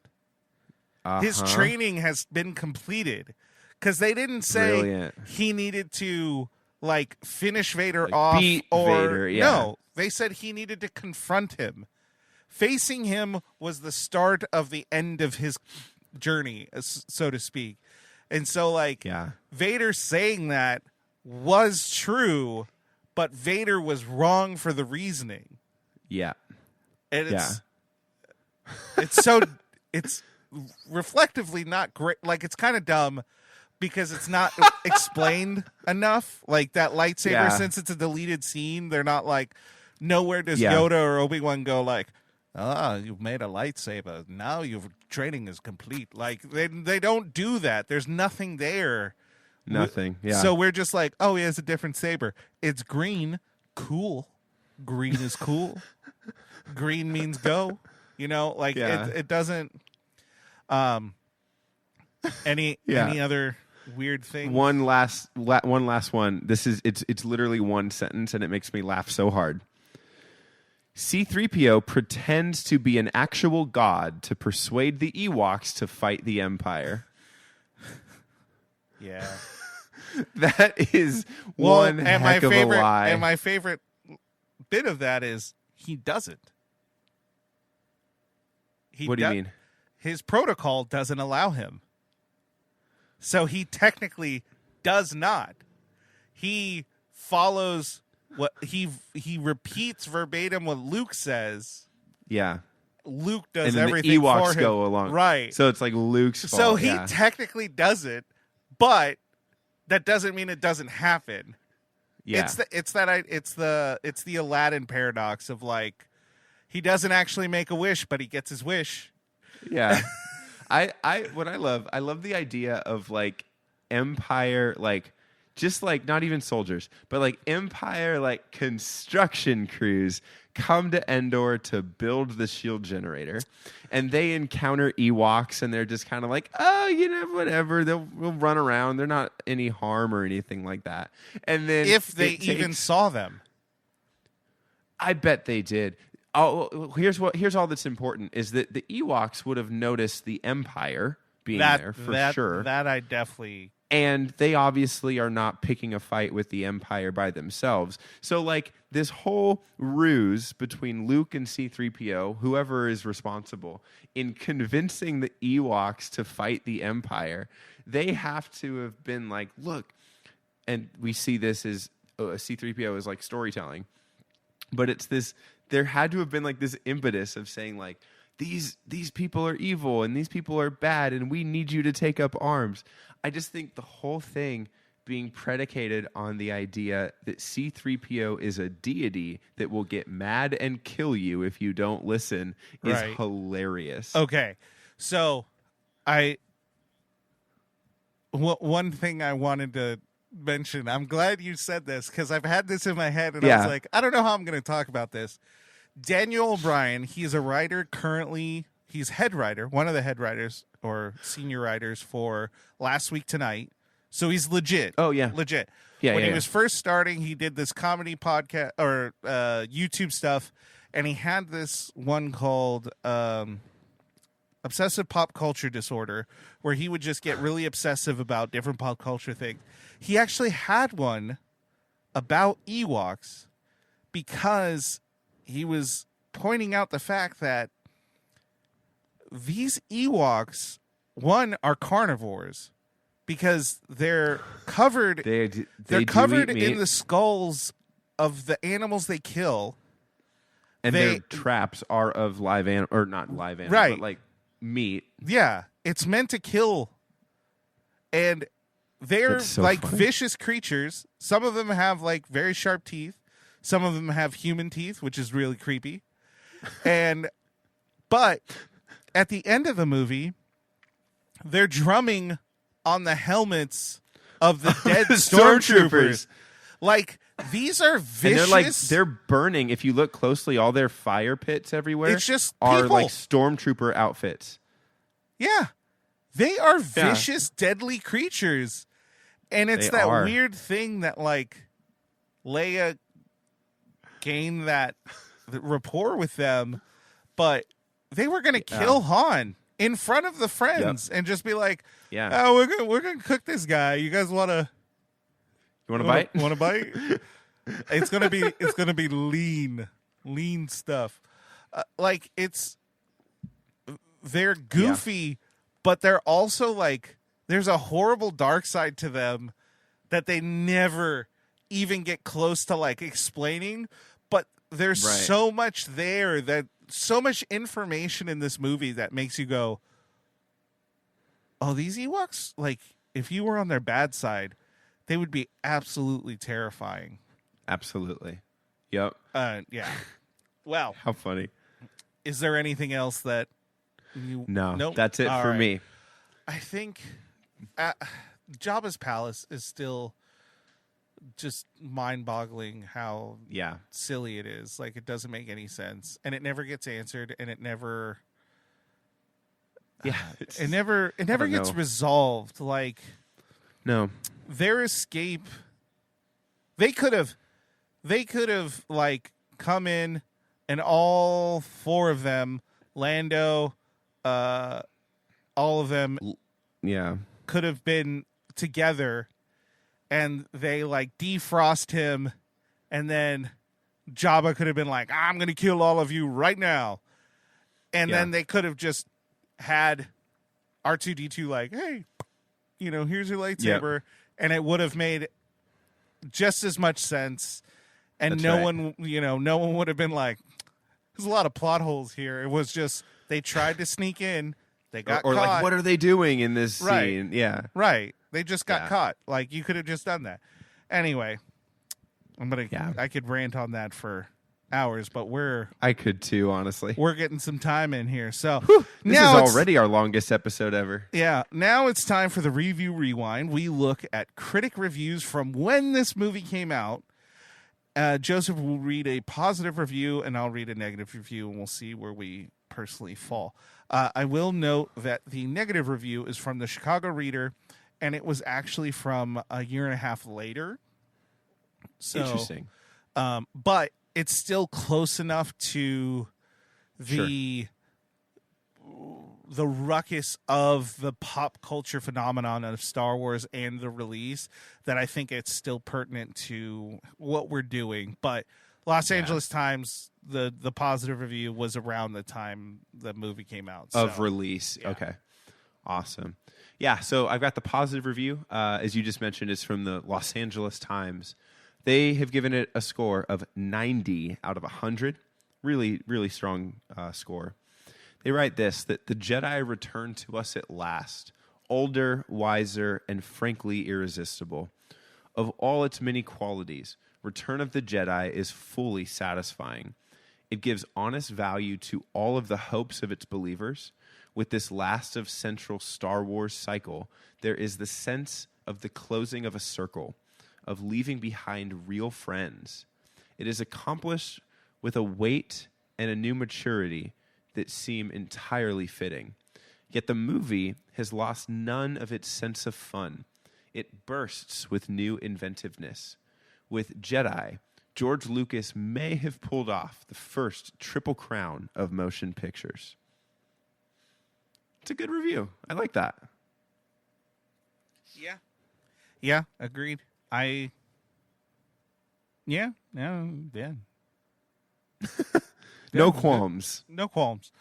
A: His training has been completed. Because they didn't say he needed to like finish Vader off
B: beat
A: or
B: Vader, yeah.
A: No, they said he needed to confront him. Facing him was the start of the end of his journey, so to speak. And so like Vader saying that was true, but Vader was wrong for the reasoning.
B: Yeah.
A: And it's so it's reflectively not great. Like it's kind of dumb because it's not explained enough. Like that lightsaber, since it's a deleted scene, they're not like, nowhere does Yoda or Obi-Wan go like, you've made a lightsaber. Now your training is complete. Like they don't do that. There's nothing there.
B: Nothing. Yeah.
A: So we're just like, oh, he has a different saber. It's green. Cool. Green is cool. Green means go. You know, like it doesn't. Any other weird thing?
B: One last one. This is it's literally one sentence and it makes me laugh so hard. C-3PO pretends to be an actual god to persuade the Ewoks to fight the Empire.
A: Yeah.
B: That is one heck of a lie.
A: And my favorite bit of that is he doesn't.
B: What do you mean?
A: His protocol doesn't allow him. So he technically does not. He follows what he repeats verbatim what Luke says.
B: Yeah.
A: Luke does
B: and then
A: everything
B: the Ewoks
A: for him.
B: Go along.
A: Right.
B: So it's like Luke's fault.
A: So he technically does it, but that doesn't mean it doesn't happen.
B: Yeah.
A: It's the Aladdin paradox of like he doesn't actually make a wish, but he gets his wish.
B: Yeah. I love the idea of like Empire, like just like not even soldiers, but like Empire like construction crews come to Endor to build the shield generator, and they encounter Ewoks, and they're just kind of like, oh, you know, whatever. We'll run around. They're not any harm or anything like that. And then
A: if they even saw them,
B: I bet they did. Oh, here's all that's important is that the Ewoks would have noticed the Empire being there for sure.
A: That I definitely.
B: And they obviously are not picking a fight with the Empire by themselves. So, like, this whole ruse between Luke and C-3PO, whoever is responsible, in convincing the Ewoks to fight the Empire, they have to have been like, look, and we see this as C-3PO is like storytelling, but it's this, there had to have been like this impetus of saying like, these people are evil and these people are bad and we need you to take up arms. I just think the whole thing being predicated on the idea that C-3PO is a deity that will get mad and kill you if you don't listen is hilarious.
A: Okay. So one thing I wanted to mention, I'm glad you said this because I've had this in my head and I was like, I don't know how I'm going to talk about this. Daniel O'Brien, he's a writer currently. He's head writer, one of the head writers or senior writers for Last Week Tonight. So he's legit.
B: Oh, yeah.
A: Legit.
B: Yeah,
A: when he was first starting, he did this comedy podcast or YouTube stuff, and he had this one called Obsessive Pop Culture Disorder, where he would just get really obsessive about different pop culture things. He actually had one about Ewoks because he was pointing out the fact that these Ewoks, one, are carnivores because they're covered. They're covered in the skulls of the animals they kill,
B: and their traps are of live animal or not live animal,
A: right?
B: But like meat.
A: Yeah, it's meant to kill, and they're
B: so
A: like
B: funny.
A: vicious creatures. Some of them have like very sharp teeth. Some of them have human teeth, which is really creepy. But at the end of the movie, they're drumming on the helmets of the dead stormtroopers. Like, these are vicious.
B: And they're burning. If you look closely, all their fire pits everywhere
A: it's just
B: are
A: people.
B: like stormtrooper outfits.
A: Yeah. They are vicious, deadly creatures. And it's
B: They
A: that
B: are.
A: weird thing that, like, Leia gained that rapport with them, but they were going to kill Han in front of the friends and just be like, oh, we're gonna cook this guy. You guys want to
B: bite?
A: Want to bite? It's gonna be lean stuff. They're goofy, but they're also like, there's a horrible dark side to them that they never even get close to like explaining. But there's so much there, that so much information in this movie that makes you go, oh, these Ewoks, like, if you were on their bad side, they would be absolutely terrifying.
B: Absolutely. Yep.
A: Yeah. Well,
B: how funny.
A: Is there anything else that you...
B: No,
A: nope.
B: That's it for me.
A: I think Jabba's palace is still just mind-boggling how silly it is. Like, it doesn't make any sense, and it never gets answered, and it never it never gets resolved. Like,
B: no,
A: their escape, they could have like come in, and all four of them, Lando, all of them, could have been together, and they like defrost him, and then Jabba could have been like, I'm going to kill all of you right now. And then they could have just had R2-D2 like, hey, here's your lightsaber. And it would have made just as much sense. And no one would have been like, there's a lot of plot holes here. It was just, they tried to sneak in. They got
B: caught. Like, what are they doing in this scene? Yeah.
A: Right. They just got caught. Like, you could have just done that. Anyway, I could rant on that for hours, but
B: I could too, honestly.
A: We're getting some time in here. So
B: this is already our longest episode ever.
A: Yeah. Now it's time for the Review Rewind. We look at critic reviews from when this movie came out. Joseph will read a positive review, and I'll read a negative review, and we'll see where we personally fall. I will note that the negative review is from the Chicago Reader, and it was actually from a year and a half later. So,
B: interesting.
A: But it's still close enough to the ruckus of the pop culture phenomenon of Star Wars and the release that I think it's still pertinent to what we're doing. But Los Angeles Times, the positive review was around the time the movie came out.
B: Of release. Yeah. Okay. Awesome. Yeah, so I've got the positive review. As you just mentioned, is from the Los Angeles Times. They have given it a score of 90 out of 100. Really, really strong score. They write this, that the Jedi return to us at last, older, wiser, and frankly irresistible. Of all its many qualities, Return of the Jedi is fully satisfying. It gives honest value to all of the hopes of its believers. With this last of central Star Wars cycle, there is the sense of the closing of a circle, of leaving behind real friends. It is accomplished with a weight and a new maturity that seem entirely fitting. Yet the movie has lost none of its sense of fun. It bursts with new inventiveness. With Jedi, George Lucas may have pulled off the first triple crown of motion pictures. It's a good review. I like that.
A: Yeah, agreed. Yeah.
B: No qualms.
A: No qualms.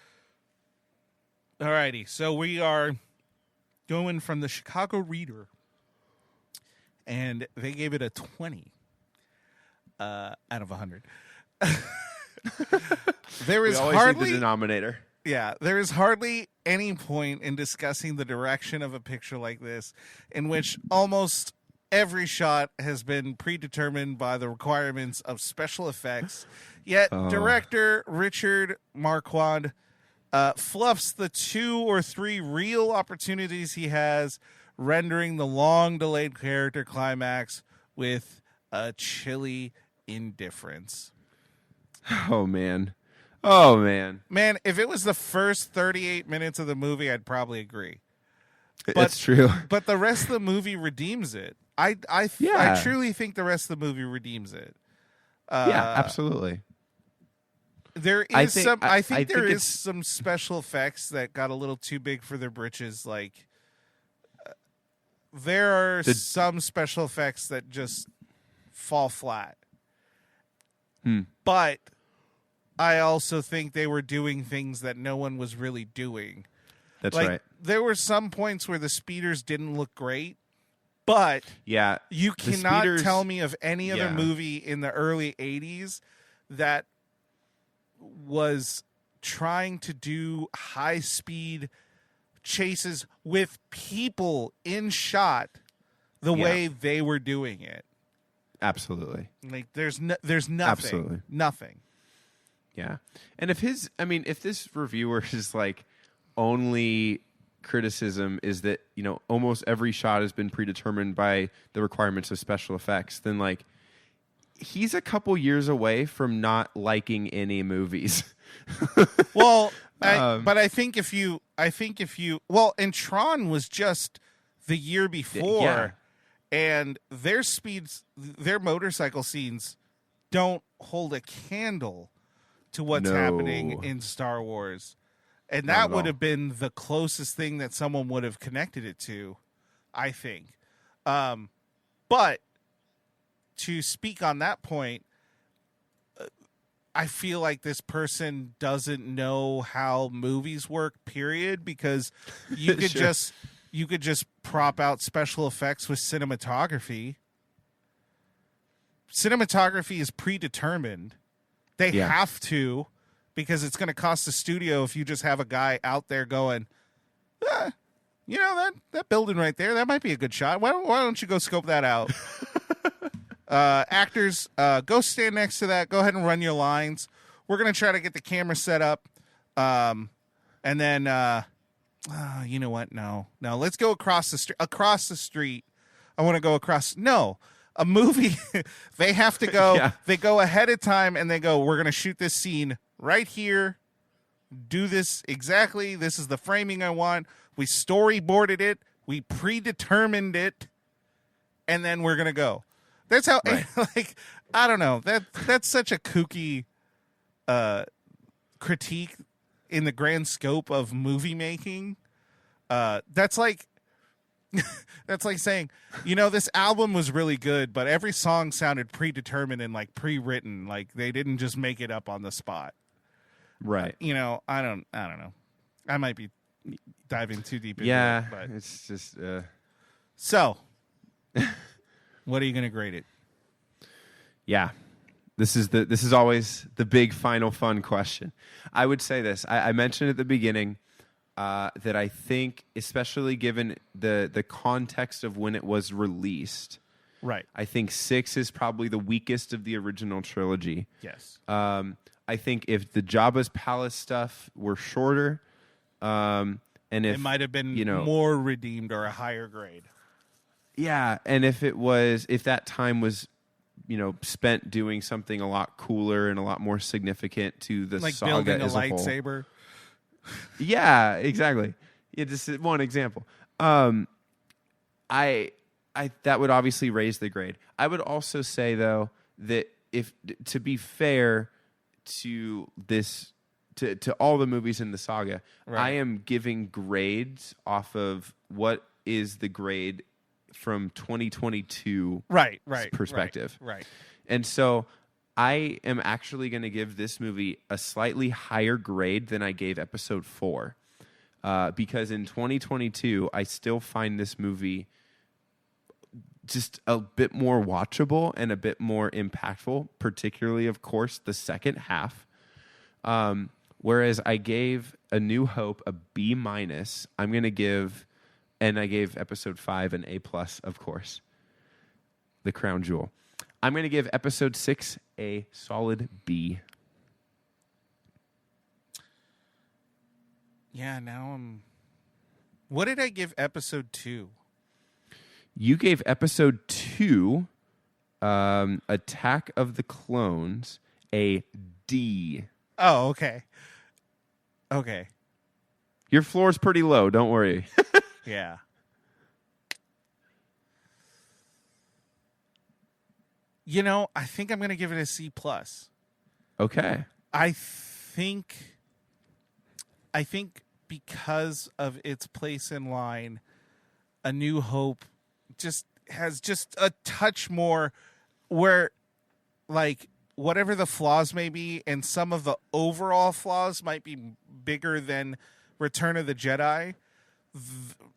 A: Alrighty, so we are going from the Chicago Reader, and they gave it a 20 out of 100. There is hardly
B: the denominator.
A: Yeah, there is hardly any point in discussing the direction of a picture like this in which almost every shot has been predetermined by the requirements of special effects. Yet director Richard Marquand fluffs the 2 or 3 real opportunities he has, rendering the long-delayed character climax with a chilly indifference.
B: Oh, man. Oh man,
A: Man, if it was the first 38 minutes of the movie, I'd probably agree.
B: that's true.
A: But the rest of the movie redeems it. I
B: Yeah.
A: truly think the rest of the movie redeems it.
B: Yeah, absolutely.
A: There
B: I
A: is
B: think
A: some.
B: I
A: I think there
B: think
A: is some special effects that got a little too big for their britches. Like there are some special effects that just fall flat. But I also think they were doing things that no one was really doing.
B: That's
A: like,
B: right.
A: There were some points where the speeders didn't look great, but
B: Yeah,
A: you
B: the
A: cannot
B: speeders-
A: tell me of any other
B: yeah.
A: movie in the early 80s that was trying to do high speed chases with people in shot the way they were doing it.
B: Absolutely.
A: Like there's nothing.
B: Absolutely.
A: Nothing.
B: Yeah. And if this reviewer's like only criticism is that, almost every shot has been predetermined by the requirements of special effects, then like he's a couple years away from not liking any movies.
A: Well, but I think if you, and Tron was just the year before,
B: Yeah.
A: and their motorcycle scenes don't hold a candle to what's
B: No.
A: happening in Star Wars. And
B: Not
A: that
B: at
A: would
B: all.
A: have been the closest thing that someone would have connected it to, I think. But to speak on that point, I feel like this person doesn't know how movies work, period, because you could
B: Sure.
A: you could just prop out special effects with cinematography. Cinematography is predetermined. They have to, because it's going to cost the studio if you just have a guy out there going, that building right there, that might be a good shot. Why don't you go scope that out? Actors, go stand next to that. Go ahead and run your lines. We're going to try to get the camera set up. And then, you know what? No, let's go across the street. Across the street. I want to go across. No, a movie. They have to go.
B: Yeah.
A: They go ahead of time and they go, we're going to shoot this scene right here. Do this exactly. This is the framing I want. We storyboarded it. We predetermined it. And then we're going to go. That's how,
B: Right.
A: like, I don't know. That's such a kooky critique in the grand scope of movie making. That's like saying, this album was really good, but every song sounded predetermined and like pre-written. Like they didn't just make it up on the spot.
B: Right.
A: I don't know. I might be diving too deep into
B: Yeah.
A: it. But.
B: It's just.
A: So, what are you going to grade it?
B: Yeah. This is always the big final fun question. I would say this. I mentioned at the beginning that I think, especially given the context of when it was released,
A: Right.
B: I think 6 is probably the weakest of the original trilogy.
A: Yes.
B: I think if the Jabba's Palace stuff were shorter, and if
A: It might have been more redeemed or a higher grade.
B: yeah, and if that time was spent doing something a lot cooler and a lot more significant to the
A: Like
B: saga
A: building a
B: as a whole.
A: lightsaber.
B: Yeah, exactly. Yeah, just one example. I that would obviously raise the grade. I would also say though that if to be fair to this to all the movies in the saga,
A: Right.
B: I am giving grades off of what is the grade from 2022
A: Right.
B: perspective.
A: Right.
B: And so I am actually going to give this movie a slightly higher grade than I gave episode 4. Because in 2022, I still find this movie just a bit more watchable and a bit more impactful, particularly, of course, the second half. Whereas I gave A New Hope a B-. I'm going to give, and I gave episode 5 an A+, of course, the crown jewel. I'm going to give episode 6 a solid B.
A: Yeah, now what did I give episode 2?
B: You gave episode 2, Attack of the Clones, a D.
A: Oh, okay. Okay.
B: Your floor's pretty low. Don't worry.
A: Yeah. I think I'm going to give it a C plus.
B: Okay.
A: I think because of its place in line, A New Hope has a touch more where, like, whatever the flaws may be, and some of the overall flaws might be bigger than Return of the Jedi.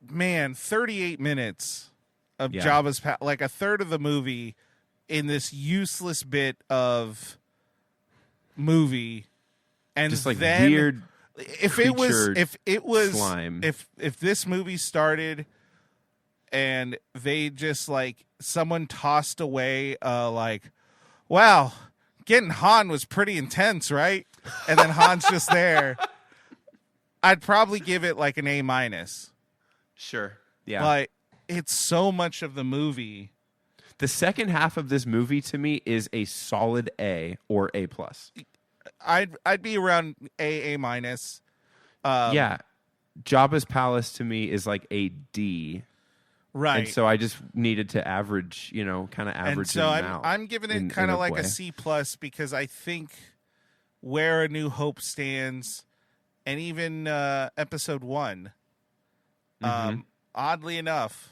A: Man, 38 minutes of Jabba's like a third of the movie in this useless bit of movie, and
B: just like
A: then
B: weird.
A: If it was
B: slime.
A: if this movie started and they just like someone tossed away like, wow, getting Han was pretty intense, right? And then Han's just there, I'd probably give it like an A minus.
B: Sure. Yeah.
A: But it's so much of the movie.
B: The second half of this movie to me is a solid A or A plus.
A: I'd be around A minus.
B: Yeah. Jabba's Palace to me is like a D.
A: Right.
B: And so I just needed to average, kind of average.
A: And so
B: them out
A: I'm giving it kind of like a C plus because I think where A New Hope stands, and even episode 1, oddly enough,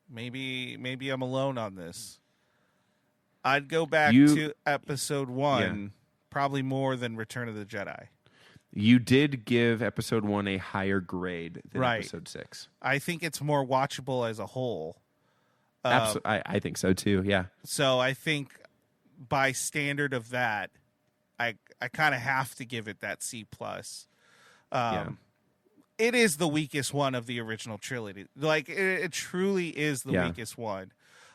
A: maybe I'm alone on this. I'd go back to episode 1 probably more than Return of the Jedi.
B: You did give episode 1 a higher grade than episode 6.
A: I think it's more watchable as a whole.
B: I think so too. Yeah.
A: So I think by standard of that, I kind of have to give it that C plus. It is the weakest one of the original trilogy. Like it truly is the weakest one.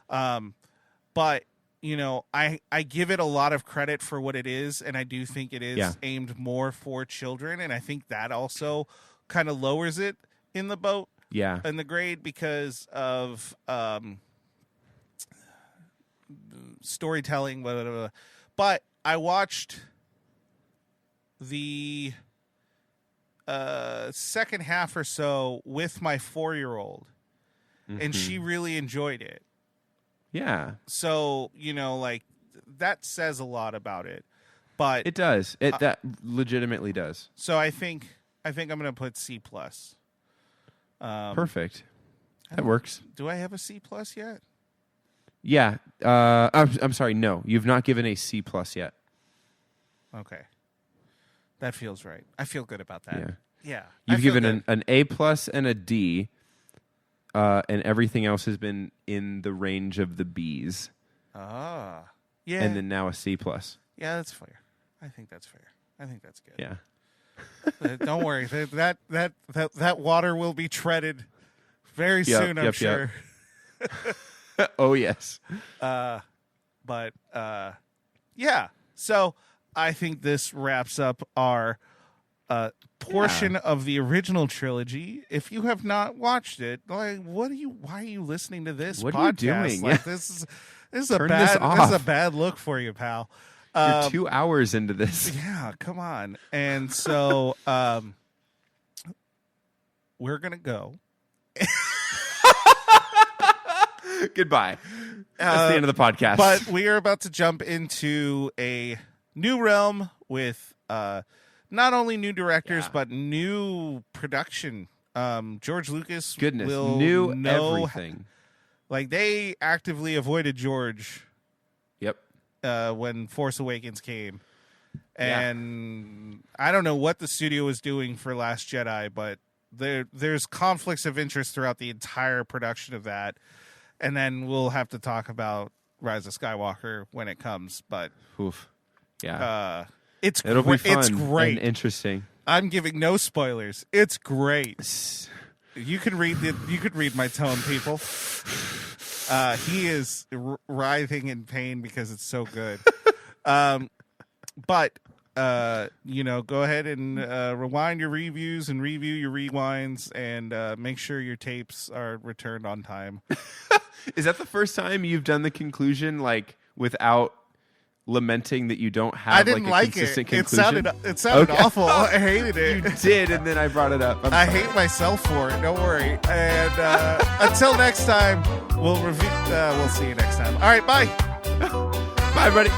A: But I give it a lot of credit for what it is, and I do think it is aimed more for children, and I think that also kind of lowers it in the boat, in the grade because of storytelling, blah, blah, blah. But I watched the second half or so with my 4-year-old, and she really enjoyed it.
B: Yeah.
A: So, like that says a lot about it. But
B: it does. That legitimately does.
A: So I think I'm going to put C plus.
B: Perfect. That works.
A: Do I have a C plus yet?
B: Yeah. I'm sorry. No, you've not given a C plus yet.
A: Okay. That feels right. I feel good about that. Yeah.
B: You've given an A plus and a D. And everything else has been in the range of the B's.
A: Ah, yeah.
B: And then now a C plus.
A: Yeah, that's fair. I think that's fair. I think that's good.
B: Yeah.
A: Don't worry. That water will be treaded very soon, I'm sure.
B: Oh, yes.
A: But yeah. So I think this wraps up our portion of the original trilogy. If you have not watched it, like, why are you listening to this
B: what
A: podcast?
B: Are you doing?
A: Like, this is a bad look for you, pal.
B: You're 2 hours into this.
A: Yeah, come on. And so we're gonna go.
B: Goodbye. That's the end of the podcast.
A: But we are about to jump into a new realm with not only new directors but new production. George Lucas will
B: knew
A: know
B: everything.
A: Like they actively avoided George.
B: Yep.
A: When Force Awakens came, and I don't know what the studio was doing for Last Jedi, but there's conflicts of interest throughout the entire production of that. And then we'll have to talk about Rise of Skywalker when it comes. But
B: yeah.
A: It'll be fun. It's great
B: and interesting.
A: I'm giving no spoilers. It's great. You could read my tone, people. He is writhing in pain because it's so good. But go ahead and rewind your reviews and review your rewinds, and make sure your tapes are returned on time.
B: Is that the first time you've done the conclusion like without lamenting that you don't have
A: I didn't
B: a
A: like
B: consistent
A: it.
B: conclusion?
A: It sounded
B: Okay.
A: awful. I hated it.
B: You did, and then I brought it up.
A: I hate myself for it. Don't worry. And until next time, we'll see you next time. All right, bye.
B: Bye, everybody.